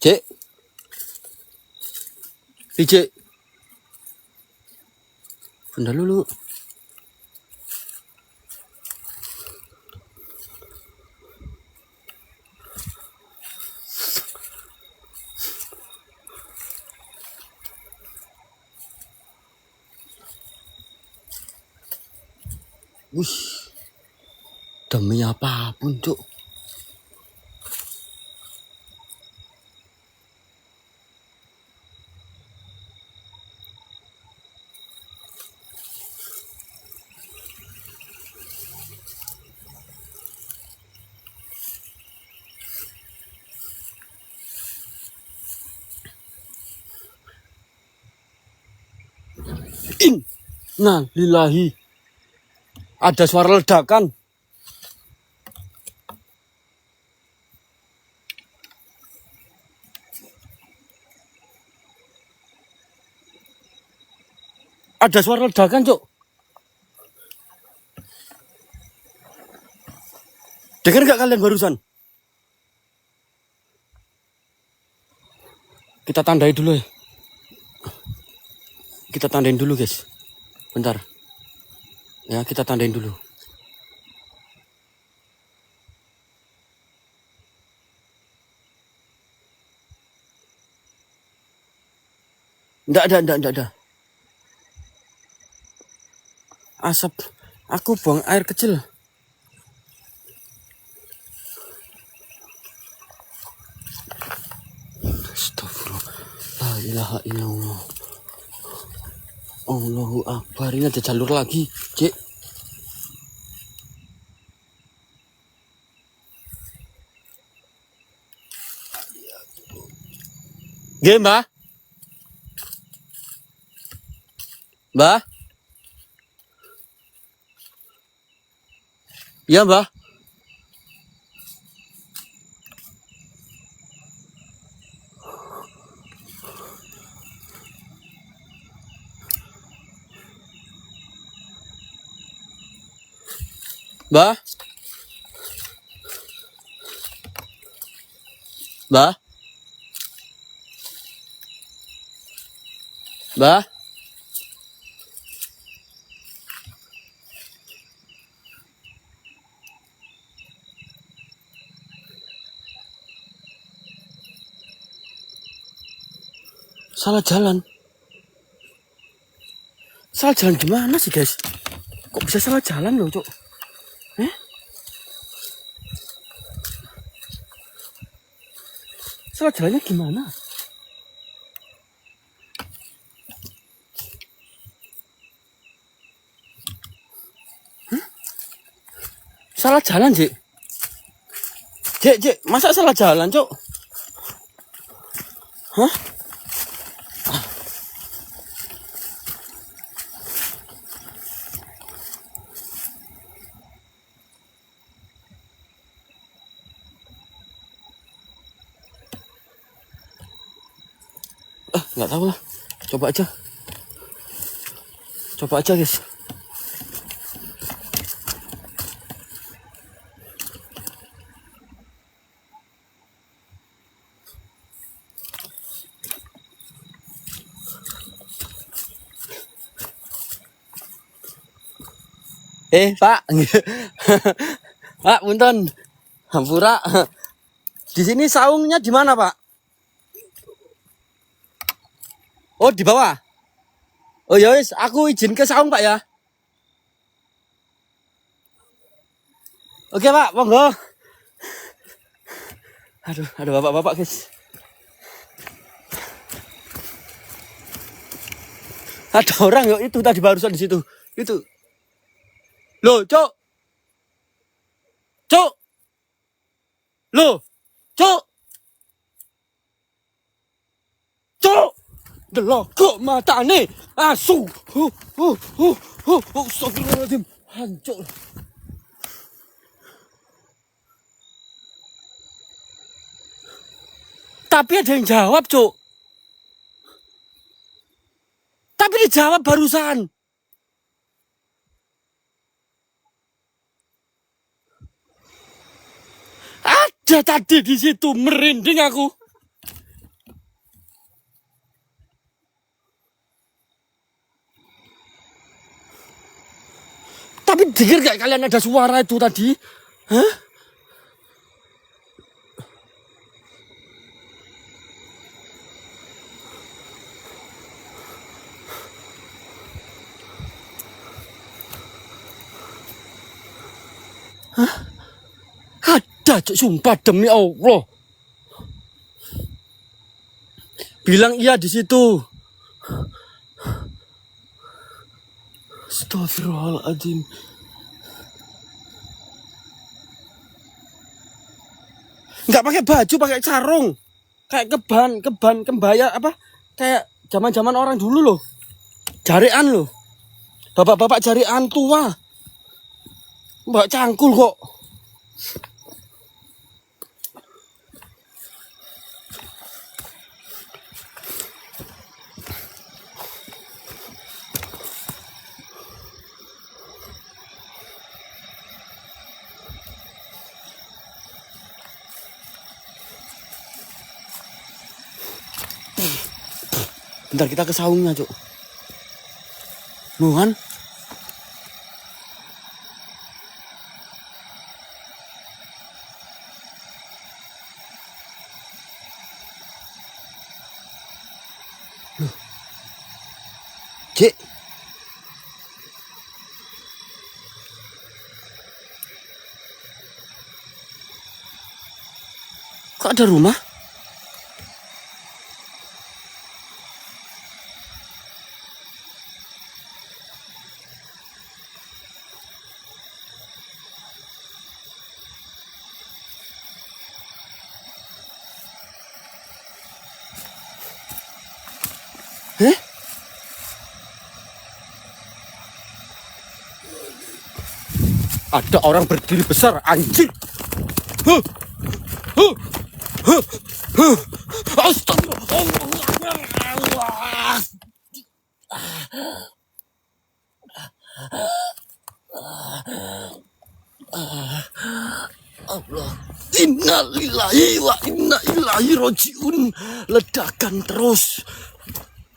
Cek. Cek. Bentar dulu. Wih. Demi apapun, Cuk. Innalillahi. Ada suara ledakan. Ada suara ledakan, Cuk. Dengar nggak kalian barusan? Kita tandai dulu ya. Kita tandain dulu, guys. Bentar. Ya, kita tandain dulu. Nggak ada. Asap. Aku buang air kecil. Astagfirullah. La ilaha illallah. Allahu Akbar. Ini ada jalur lagi, Cik. Nggih, Mbah. Mbah. Iya, Mbah. Mbah. Mbah. Mbah. Salah jalan. Salah jalan gimana sih, guys? Kok bisa salah jalan loh, Cuk? Salah jalannya gimana? Salah jalan, Cik. Cik, masa salah jalan, Cuk? Hah? Nggak tahu lah. Coba aja, guys. Pak. Pak, punten. Hampura. Di sini saungnya di mana, Pak? Oh, di bawah. Oh ya wis, aku izin ke saung, Pak ya. Oke, Pak, monggo. Aduh, ada bapak-bapak, guys. Ada orang yuk itu tadi barusan di situ. Itu. Loh, Cok. Cok. Loh, Cok. Cok. Delok kok matane. Asu. Astagfirullahaladzim. Hancur. Tapi ada yang jawab, Cok. Tapi dijawab barusan. Ada tadi di situ, merinding aku. Tapi dengar gak kalian ada suara itu tadi? Hah? Hah? Ada, Cok, sumpah demi Allah. Bilang iya di situ. Astagfirullahaladzim. Nggak pakai baju, pakai sarung. Kayak kebaya apa? Kayak zaman-zaman orang dulu loh. Jarian loh. Bapak-bapak jarian tua. Mbak cangkul kok. Bentar kita ke saungnya, Cok. Nuhan. Cik. Kok ada rumah? Eh? Ada orang berdiri besar, anjing. Huh. Huh. Huh. Huh. Astagfirullah. Allah. Innalillahi wa inna ilaihi rajiun. Ledakan terus.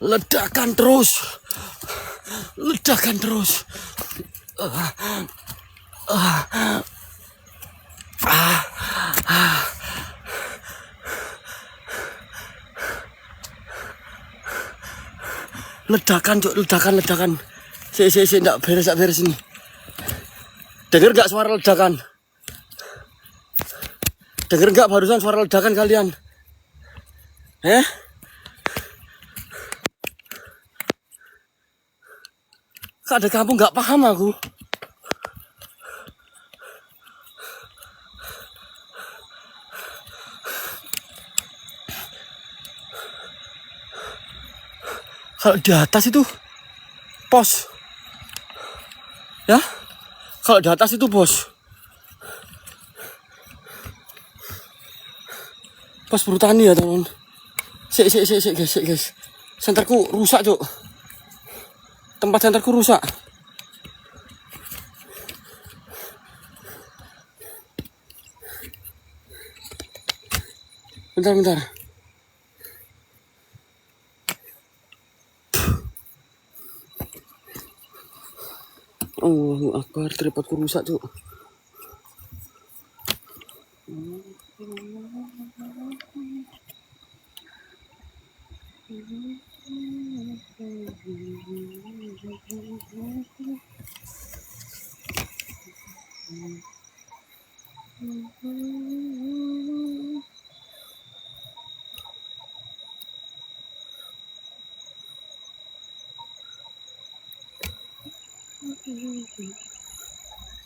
Ledakan terus. Ledakan terus. Ledakan, Cok, ledakan. Enggak beres ini. Dengar gak suara ledakan? Dengar gak barusan suara ledakan kalian? Kok ada kampung gak paham aku. Kalau di atas itu pos. Ya? Kalau di atas itu pos. Pos perhutani ya, teman. Sik guys. Senterku rusak, Cuk. Tempat senterku rusak. Bentar. Allahu Akbar, tripodku rusak, Cuk.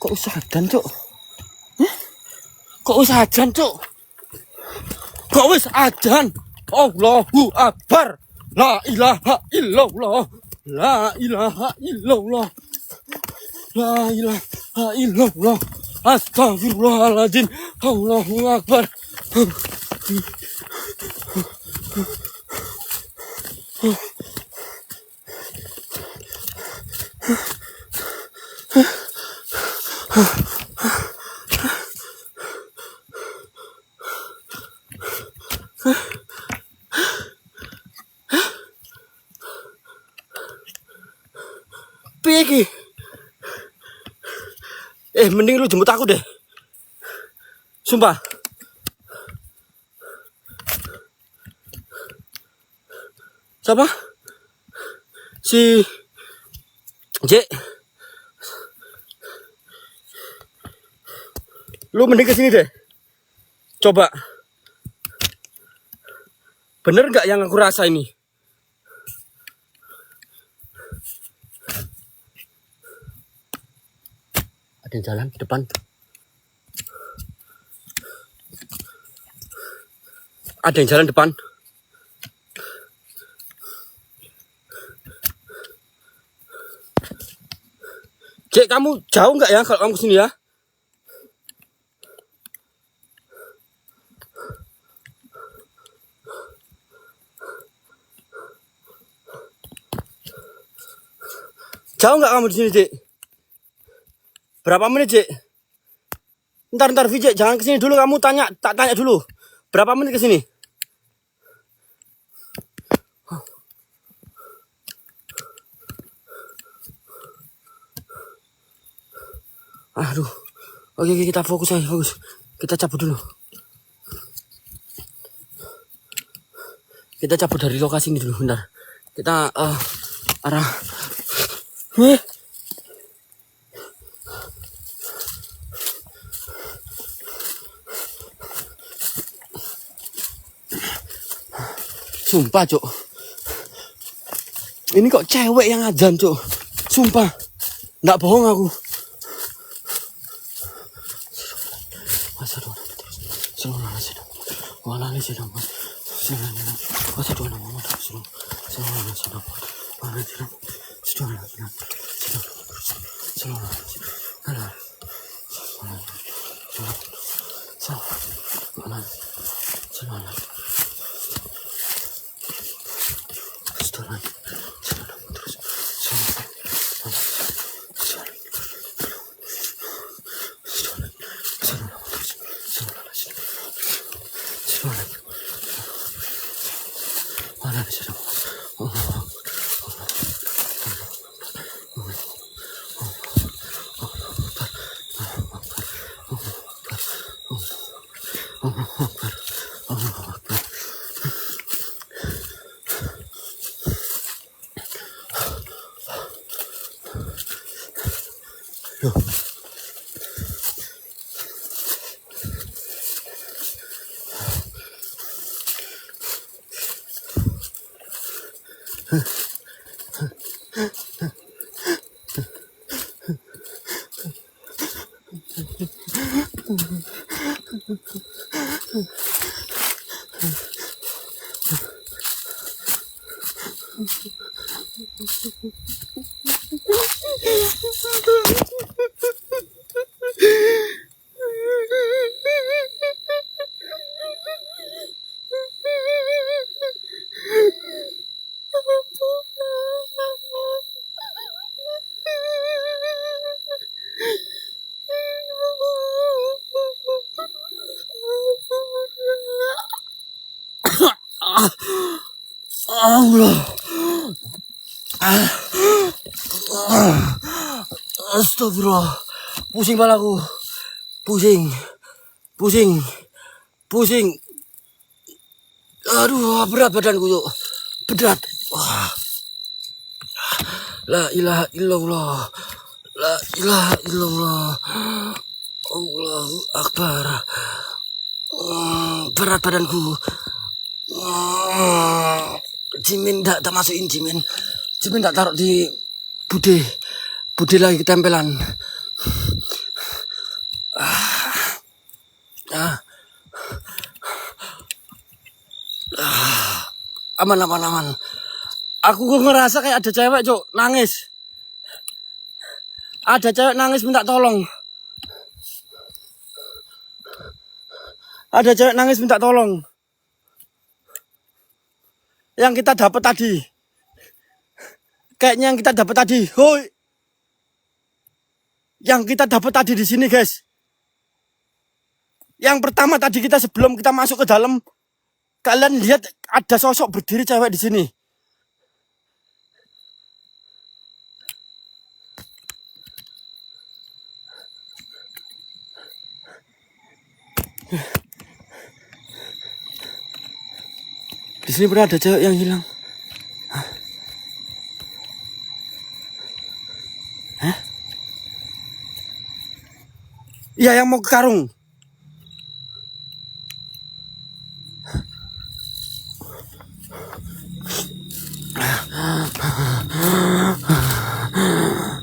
Kok usah adan, Cuk? Kok usah adan, Cuk? Kok wis adan? Allahu Akbar. La ilaha illallah. La ilaha illallah. La ilaha illallah. Astagfirullahaladzim. Allahu Akbar. Piye iki? Mending lu jemput aku deh. Sumpah. Siapa? Si J. Lu mending kesini deh. Coba. Bener nggak yang aku rasa ini? Ada yang jalan di depan. Ada yang jalan depan. Cek, kamu jauh nggak ya kalau kamu kesini ya? Jauh nggak kamu di sini, Cek? Berapa menit, Cek? Ntar, Vijay, jangan kesini dulu, kamu tak tanya dulu. Berapa menit kesini? Aduh. Oke, kita fokus aja, fokus. Kita cabut dulu. Kita cabut dari lokasi ini dulu, bentar. Kita arah. Sumpah, Cuk. Ini kok cewek yang adzan, Cuk. Sumpah. Nggak bohong aku. Allah. Astagfirullah. Pusing kepalaku. Pusing. Aduh, berat badanku, yuk. Berat. Wah. La ilaha illallah. La ilaha illallah. Allahu Akbar. Berat badanku. Jimin tak masukin Jimin tak taruh di bude. Budi lagi ketempelan. Aman. Aku kok ngerasa kayak ada cewek, Cuk, nangis. Ada cewek nangis minta tolong. Ada cewek nangis minta tolong. Yang kita dapat tadi. Kayaknya yang kita dapat tadi. Hoi. Yang kita dapat tadi di sini, guys. Yang pertama tadi kita sebelum kita masuk ke dalam, kalian lihat ada sosok berdiri cewek di sini. Di sini pernah ada cewek yang hilang. Hah? Iya, yang mau ke karung.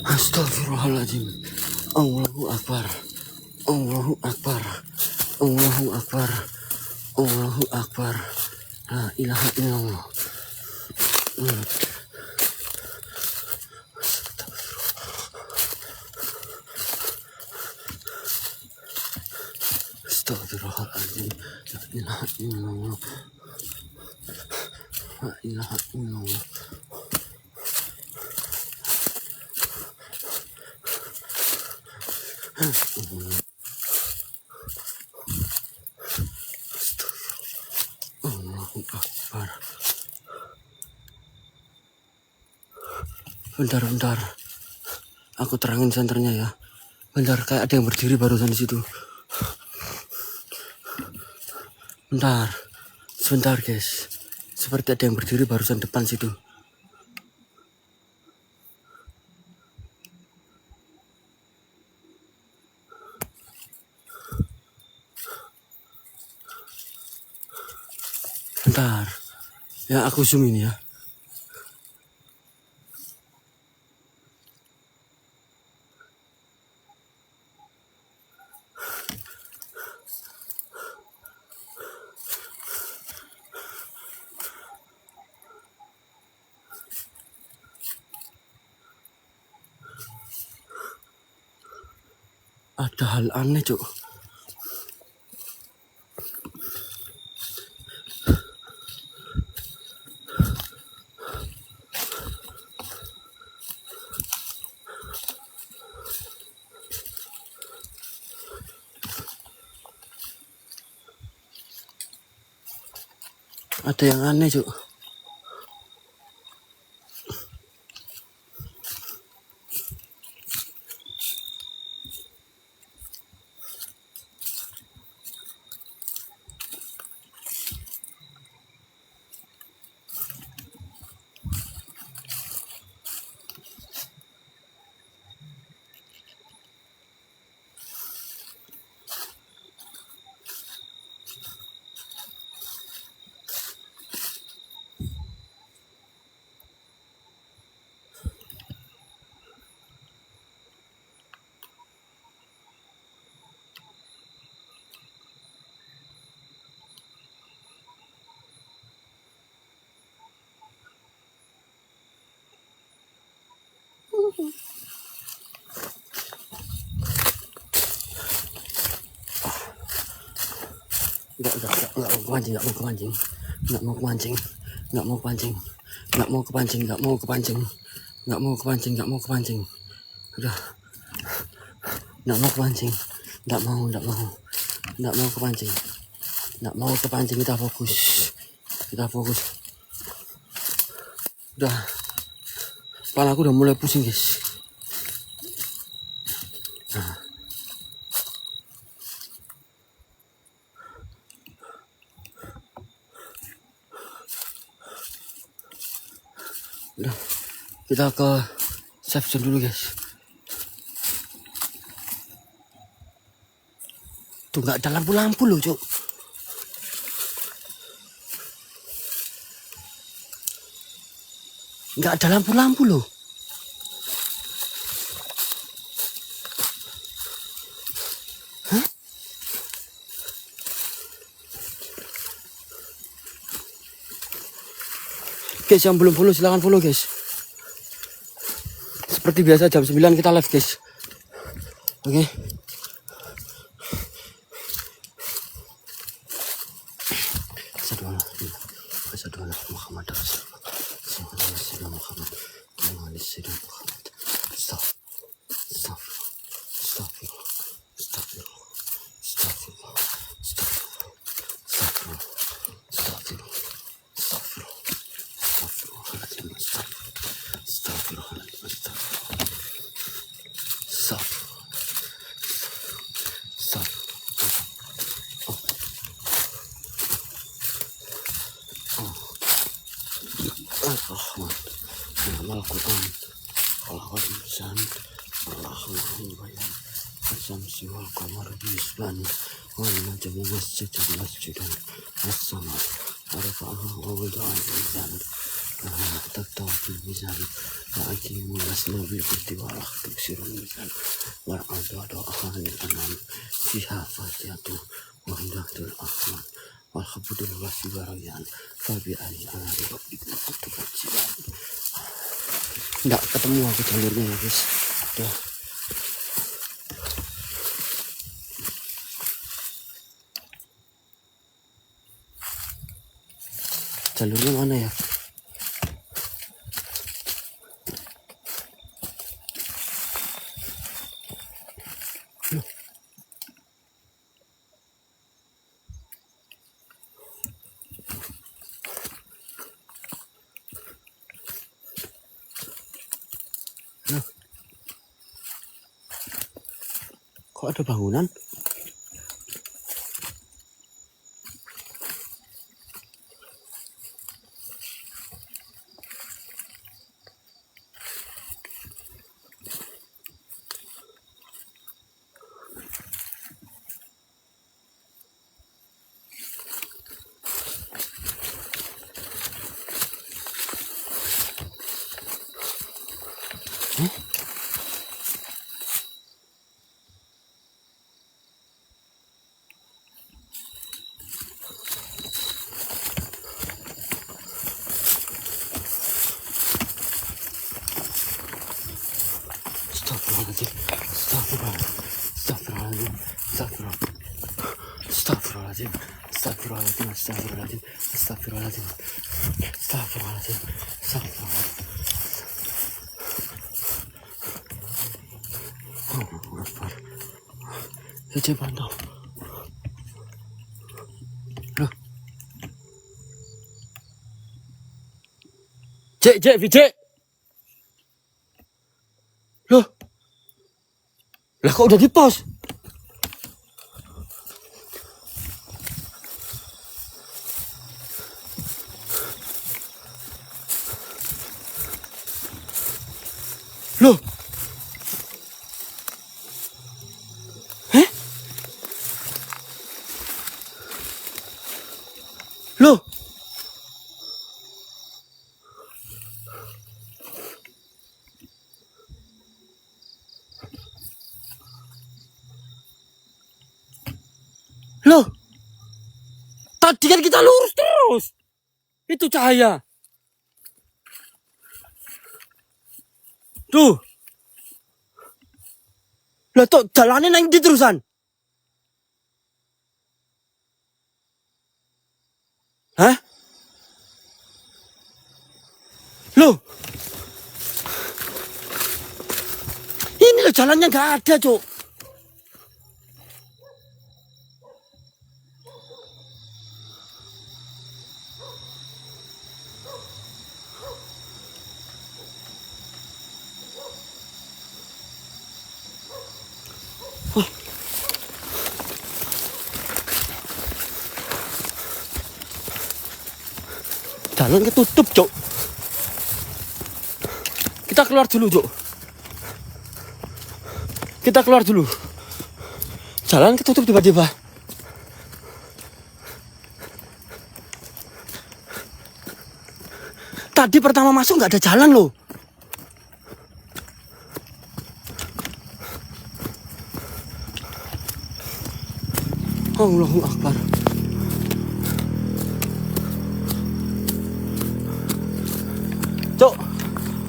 Astagfirullahaladzim. Allahu Akbar. Allahu Akbar. Allahu Akbar. Allahu Akbar. La ilaha illallah. Astagfirullahaladzim. La ilaha illallah. La ilaha illallah. Allahu Akbar. Bentar. Aku terangin senternya ya. Bentar, kayak ada yang berdiri barusan di situ. Sebentar guys. Seperti ada yang berdiri barusan depan situ. Bentar. Ya, aku zoom ini ya. Ada hal aneh, Cuk. Ada yang aneh, Cuk. Enggak mau kepancing. Udah. Enggak mau kepancing. Kita fokus. Udah. Kepala aku udah mulai pusing, guys. Udah, kita ke safe zone dulu, guys. Tuh nggak ada lampu-lampu loh, Cuk. Nggak ada lampu-lampu loh. guys, yang belum follow silahkan follow guys. Seperti biasa jam 9 kita live guys. Oke. Al-Quran Al-Quran Al-Quran Al-Samsi wal-Qamar Bisban wal-Najmu masjidan As-Sama Arfa'aha wa wada'al mizan Tattawa fil mizan wa aqimu al-asna bil-qurti wa tuksirul mizan wal-adwadu ahalil anam fiha fatihatu wa hindatul ahmad wal-khabudul wasibarayyan fabi'ali anari rabbikum tukajiran. Nggak ketemu aku jalurnya ya guys. Udah. Jalurnya mana ya? Kok ada bangunan? Cek pantau. Loh. Cek, Vijay. Loh. Lah kok udah di pos? Loh. Loh. Loh. Tadi kan kita lurus terus. Itu cahaya. Tuh. Lah tuh jalannya nang di terusan. Hah? Loh. Ini loh jalannya nggak ada, Cuk. Jalan ketutup, Cuk. Kita keluar dulu, Cuk. Kita keluar dulu. Jalan ketutup tiba-tiba. Tadi pertama masuk nggak ada jalan loh. Allahu Akbar.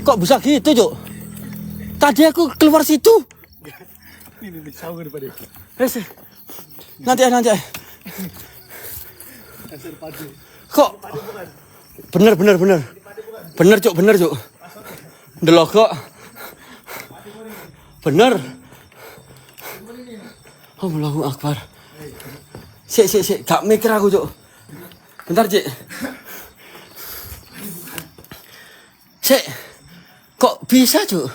Kok bisa gitu, Cuk? Tadi aku keluar situ. Ini saung daripada. Nanti. Dasar padu. Kok bener. Bener, Cuk. Delok kok. Bener. Allahu Akbar. Sik, gak mikir aku, Cuk. Bentar, Cik. Sik. Kok bisa, Cuk?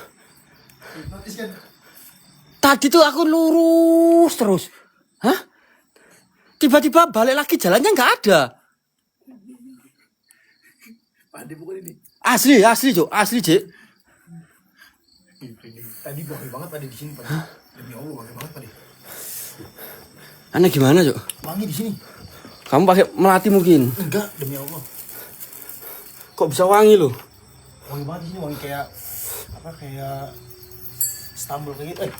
Tadi tuh aku lurus terus. Hah? Tiba-tiba balik lagi jalannya nggak ada. Pade bukan ini. Asli, Cuk. Asli, Cik. Tadi wangi banget tadi di sini, Pak. Demi Allah wangi banget tadi. Aneh gimana, Cuk? Wangi di sini. Kamu pakai melati mungkin? Enggak, demi Allah. Kok bisa wangi loh? Wangi banget di sini, wangi kayak apa? Kayak Istanbul kayak gitu.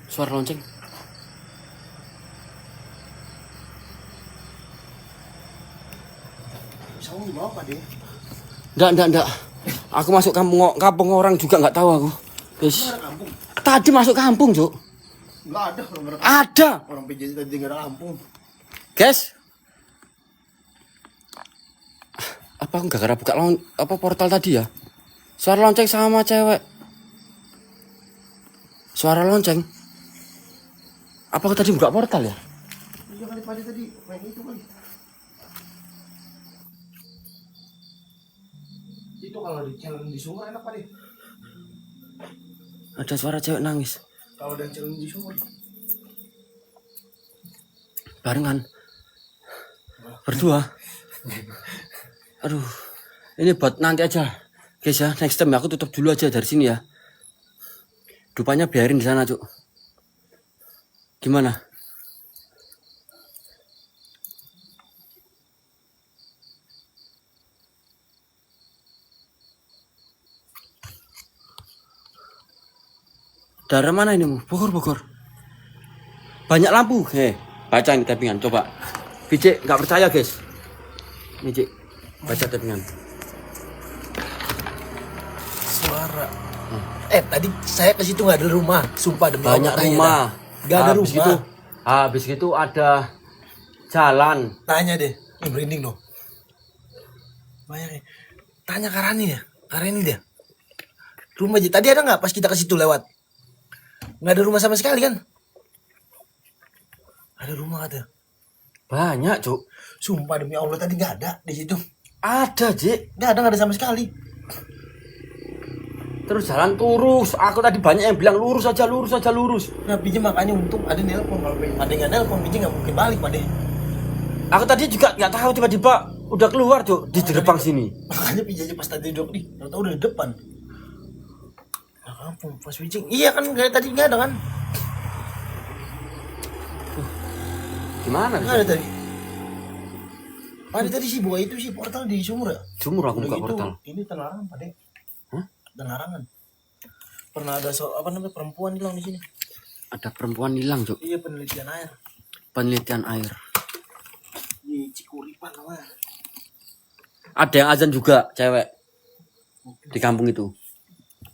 Suara lonceng. Bisa wangi banget, Pak deh. Enggak. Aku masuk kampung orang juga nggak tahu aku. Guys. Ada kampung. Tadi masuk kampung, Cuk. Enggak ada orang Ada. orang PJJ tadi nggak ada kampung. Guys. Apa aku gara-gara buka portal tadi ya? Suara lonceng sama cewek. Suara lonceng. Apa aku tadi buka portal ya? Iya kali Pak tadi, main itu kali. Itu kalau di challenge di sumur enak Pak. Ada suara cewek nangis. Kalau ada challenge di sumur. Barengan. Berdua. Aduh. Ini buat nanti aja. Guys ya, next time aku tutup dulu aja dari sini ya. Dupanya biarin di sana, Cuk. Gimana? Daerah mana ini, Bogor. Banyak lampu. Baca ini tappingan, coba. Bicik nggak percaya, guys. Ini, Cik. Baca tappingan. Suara. Tadi saya ke situ nggak ada rumah, sumpah demi Banyak Allah, rumah. Nggak ada rumah. Habis gitu ada jalan. Tanya deh, ini merinding dong. Banyak. Tanya Karani dia. Rumah aja. Tadi ada nggak pas kita ke situ lewat? Nggak ada rumah sama sekali kan? Ada rumah ada. Banyak, Cuk. Sumpah demi Allah tadi nggak ada di situ. Ada, Cik. Nggak ada sama sekali. Terus jalan lurus. Aku tadi banyak yang bilang lurus aja. Nah, Pije makanya untung ada nelpon. Kalau ada nggak nelpon, Pije nggak mungkin balik, Pak deh. Aku tadi juga nggak tahu tiba-tiba udah keluar, Cuk, di depan sini. Makanya Pije aja pas tadi duduk nih, tahu udah di depan. Nah, kampung pas Pije. Iya kan kayak tadi nggak ada kan? Gimana? Nggak ada tadi. Pak tadi sih buka itu sih portal di sumur ya. Sumur aku Udah buka gitu, portal. Ini Tenarangan, Pak deh. Hah? Tenarangan. Pernah ada perempuan hilang di sini. Ada perempuan hilang, Cuk. Iya, penelitian air. Penelitian air. Di Cikuripan namanya. Ada yang azan juga, cewek. Di kampung itu.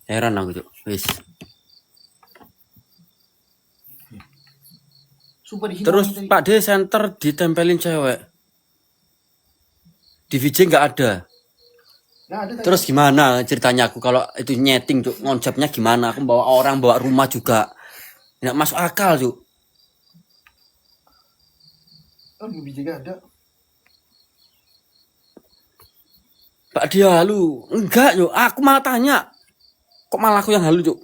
Heran aku, Cuk. Wis. Sumpah di sini. Terus Pak D center ditempelin cewek. Di VJ nggak ada. Nggak ada tadi. Terus gimana ceritanya aku kalau itu nyeting, Cuk? Konsepnya gimana? Aku bawa orang, bawa rumah juga. Nggak masuk akal, Cuk. Di Pije nggak ada. Pak dia halu. Enggak, Cuk. Aku malah tanya. Kok malah aku yang halu, Cuk?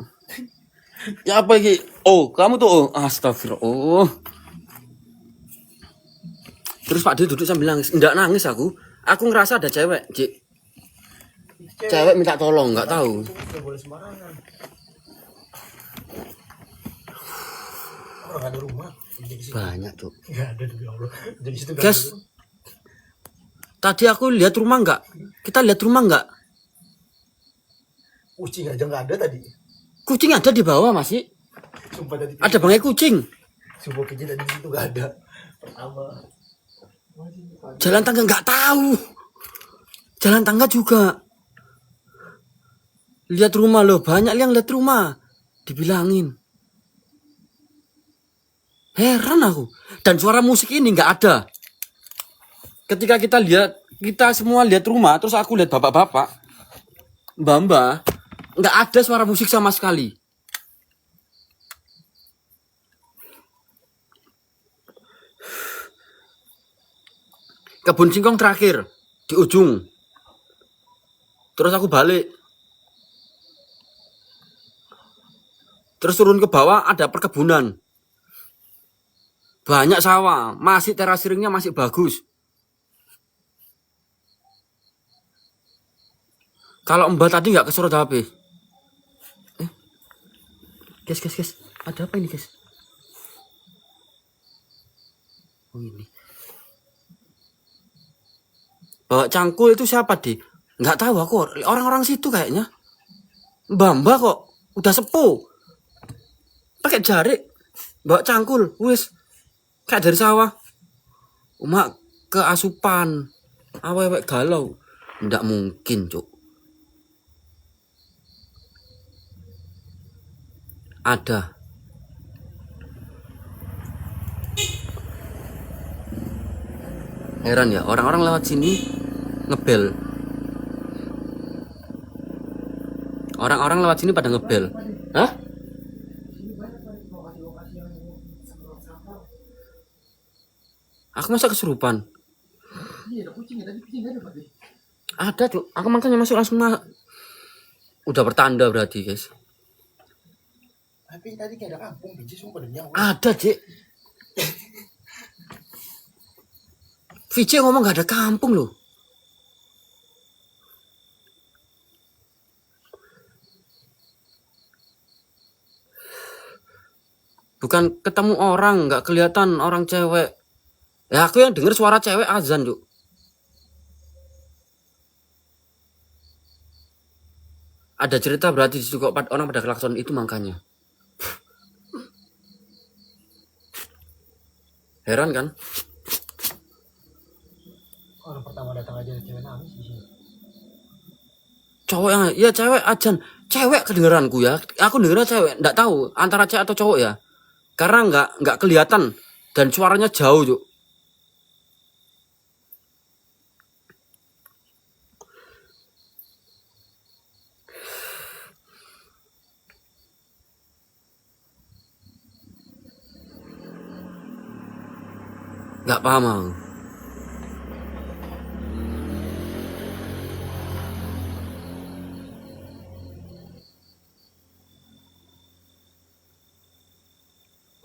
Ya apa ini? Oh, kamu tuh. Oh, astagfirullah. Oh. Terus Pak D duduk sambil nangis. Enggak nangis aku. Aku ngerasa ada cewek, Cik. Cewek minta tolong, nggak tahu. Nggak boleh sembarangan. Orang ada rumah. Banyak, Cuk. Nggak ada demi Allah. Jadi situ nggak Guys, ada. tadi aku lihat rumah nggak? Kita lihat rumah nggak? Kucing aja nggak ada tadi. Kucing ada di bawah masih. Sumpah tadi. Ada bangkai kucing. Sumpah Pije tadi situ nggak ada. Pertama. Jalan tangga nggak tahu. Jalan tangga juga. Lihat rumah loh, banyak yang lihat rumah. Dibilangin. Heran aku. Dan suara musik ini nggak ada. Ketika kita semua lihat rumah, terus aku lihat bapak-bapak, mbak-mbak, nggak ada suara musik sama sekali. Kebun singkong terakhir di ujung. Terus aku balik. Terus turun ke bawah ada perkebunan. Banyak sawah, masih terasiringnya masih bagus. Kalau Mbak tadi nggak kesorot HP. Guys. Ada apa ini, guys? Oh, ini. Bawa cangkul itu siapa, Di? Nggak tahu aku. Orang-orang situ kayaknya. Mbak kok. Udah sepuh. Pakai jarik. Bawa cangkul. Wis. Kayak dari sawah. Umak keasupan. Awewek galau. Nggak mungkin, Cuk. Ada. Heran ya, orang-orang lewat sini ngebel. Orang-orang lewat sini pada ngebel. Hah? Aku masa kesurupan? Iya, ada kucing ya, tadi kucing ada Pak. Ada tuh. Aku makanya masuk langsung udah bertanda berarti, guys. Tapi tadi kayak ada kampung biji sumpah demi Allah. Ada, Cik. VJ ngomong gak ada kampung loh. Bukan ketemu orang, nggak kelihatan orang cewek. Ya aku yang denger suara cewek azan, Cuk. Ada cerita berarti di situ kok orang pada klakson itu makanya. Heran kan? Orang pertama datang aja cewek nangis di sini. Cowok yang ya cewek azan. Cewek kedengeranku ya. Aku dengernya cewek, nggak tahu antara cewek atau cowok ya. Karena nggak kelihatan dan suaranya jauh, Cuk. Nggak paham aku.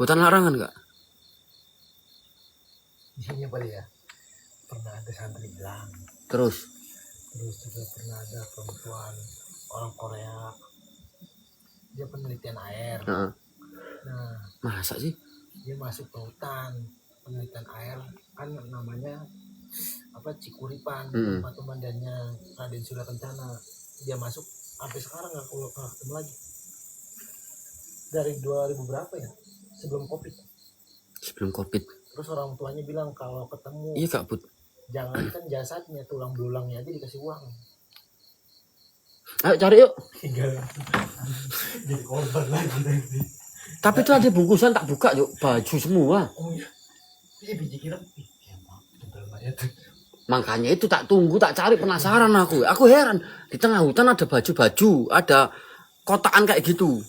Hutan larangan nggak? Di sini apa ya? Pernah ada santri bilang. Terus Juga pernah ada perempuan orang Korea. Dia penelitian air. Heeh. Nah, Masa sih? dia masuk ke hutan penelitian air kan namanya apa Cikuripan, tempat komandannya Raden Surya Kencana. Dia masuk sampai sekarang nggak ketemu lagi. Dari 2000 berapa ya? Sebelum COVID. Terus orang tuanya bilang kalau ketemu Iya Kak Bud. jangankan jasadnya, tulang belulangnya aja dikasih uang. Ayo cari yuk. Tinggal jadi korban lagi nanti. Tapi itu ada bungkusan tak buka yuk. Baju semua. Oh iya. Iya biji kira. Makanya itu tak tunggu, tak cari, penasaran aku. Aku heran. Di tengah hutan ada baju-baju, ada kotakan kayak gitu.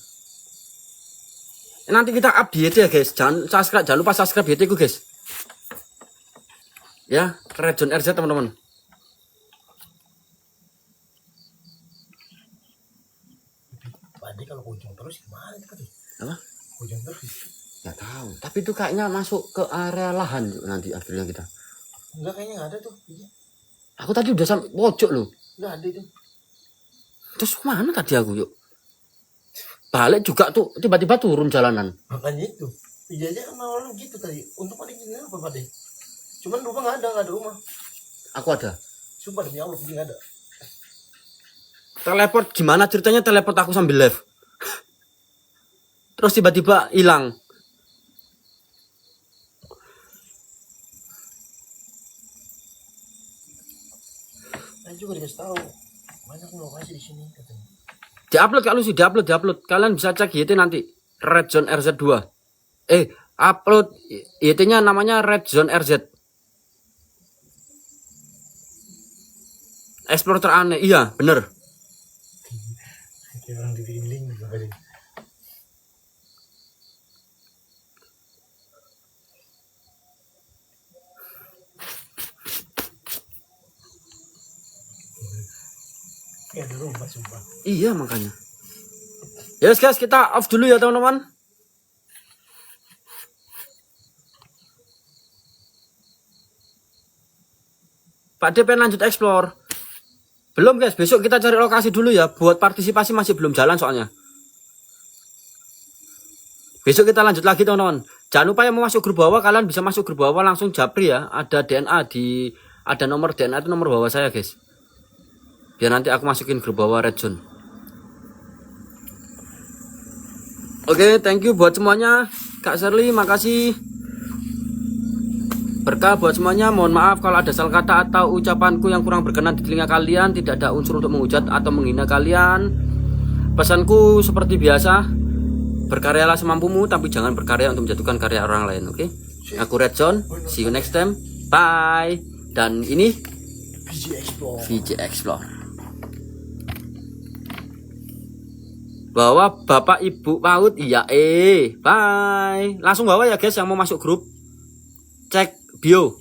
Nanti kita update ya guys. Jangan lupa subscribe YT ku guys. Ya, Red Zone RZ teman-teman. Pade kalau kunjung terus gimana itu tadi? Apa? Kunjung terus. Nggak tahu. Tapi itu kayaknya masuk ke area lahan yuk, nanti akhirnya kita. Enggak, kayaknya nggak ada tuh. Aku tadi udah sampai pojok loh. Nggak ada itu. Terus mana tadi aku yuk? Balik juga tuh tiba-tiba turun jalanan. Makanya itu. Iya aja sama orang gitu tadi. Untuk Pade gini apa Pade? Cuman rumah nggak ada rumah. Aku ada. Sumpah demi Allah nggak ada. Teleport gimana ceritanya teleport aku sambil live. Terus tiba-tiba hilang. Saya juga dikasih tahu banyak lokasi di sini katanya. Diupload Kak Lucy, diupload. Kalian bisa cek YT nanti. Red Zone RZ2. Upload YT-nya namanya Red Zone RZ. Explore teraneh. Iya, bener. Kayak orang dibikin link gitu kali. Kayak di rumah sumpah. Iya makanya. Yes guys, kita off dulu ya teman-teman. Pak D pengen lanjut explore. Belum guys, besok kita cari lokasi dulu ya. Buat partisipasi masih belum jalan soalnya. Besok kita lanjut lagi teman-teman. Jangan lupa yang mau masuk grup bawah, kalian bisa masuk grup bawah langsung japri ya. Ada DNA ada nomor DNA itu nomor bawah saya guys. Biar nanti aku masukin grup bawah Red Zone. Oke, thank you buat semuanya. Kak Shirley, makasih. Berkah buat semuanya. Mohon maaf kalau ada salah kata atau ucapanku yang kurang berkenan di telinga kalian. Tidak ada unsur untuk menghujat atau menghina kalian. Pesanku seperti biasa, berkaryalah semampumu, tapi jangan berkarya untuk menjatuhkan karya orang lain. Oke? Aku Red Zone. See you next time. Bye. Dan ini VJ Explore. Bawa bapak ibu PAUD. Iya bye. Langsung bawa ya guys yang mau masuk grup. Cek bio.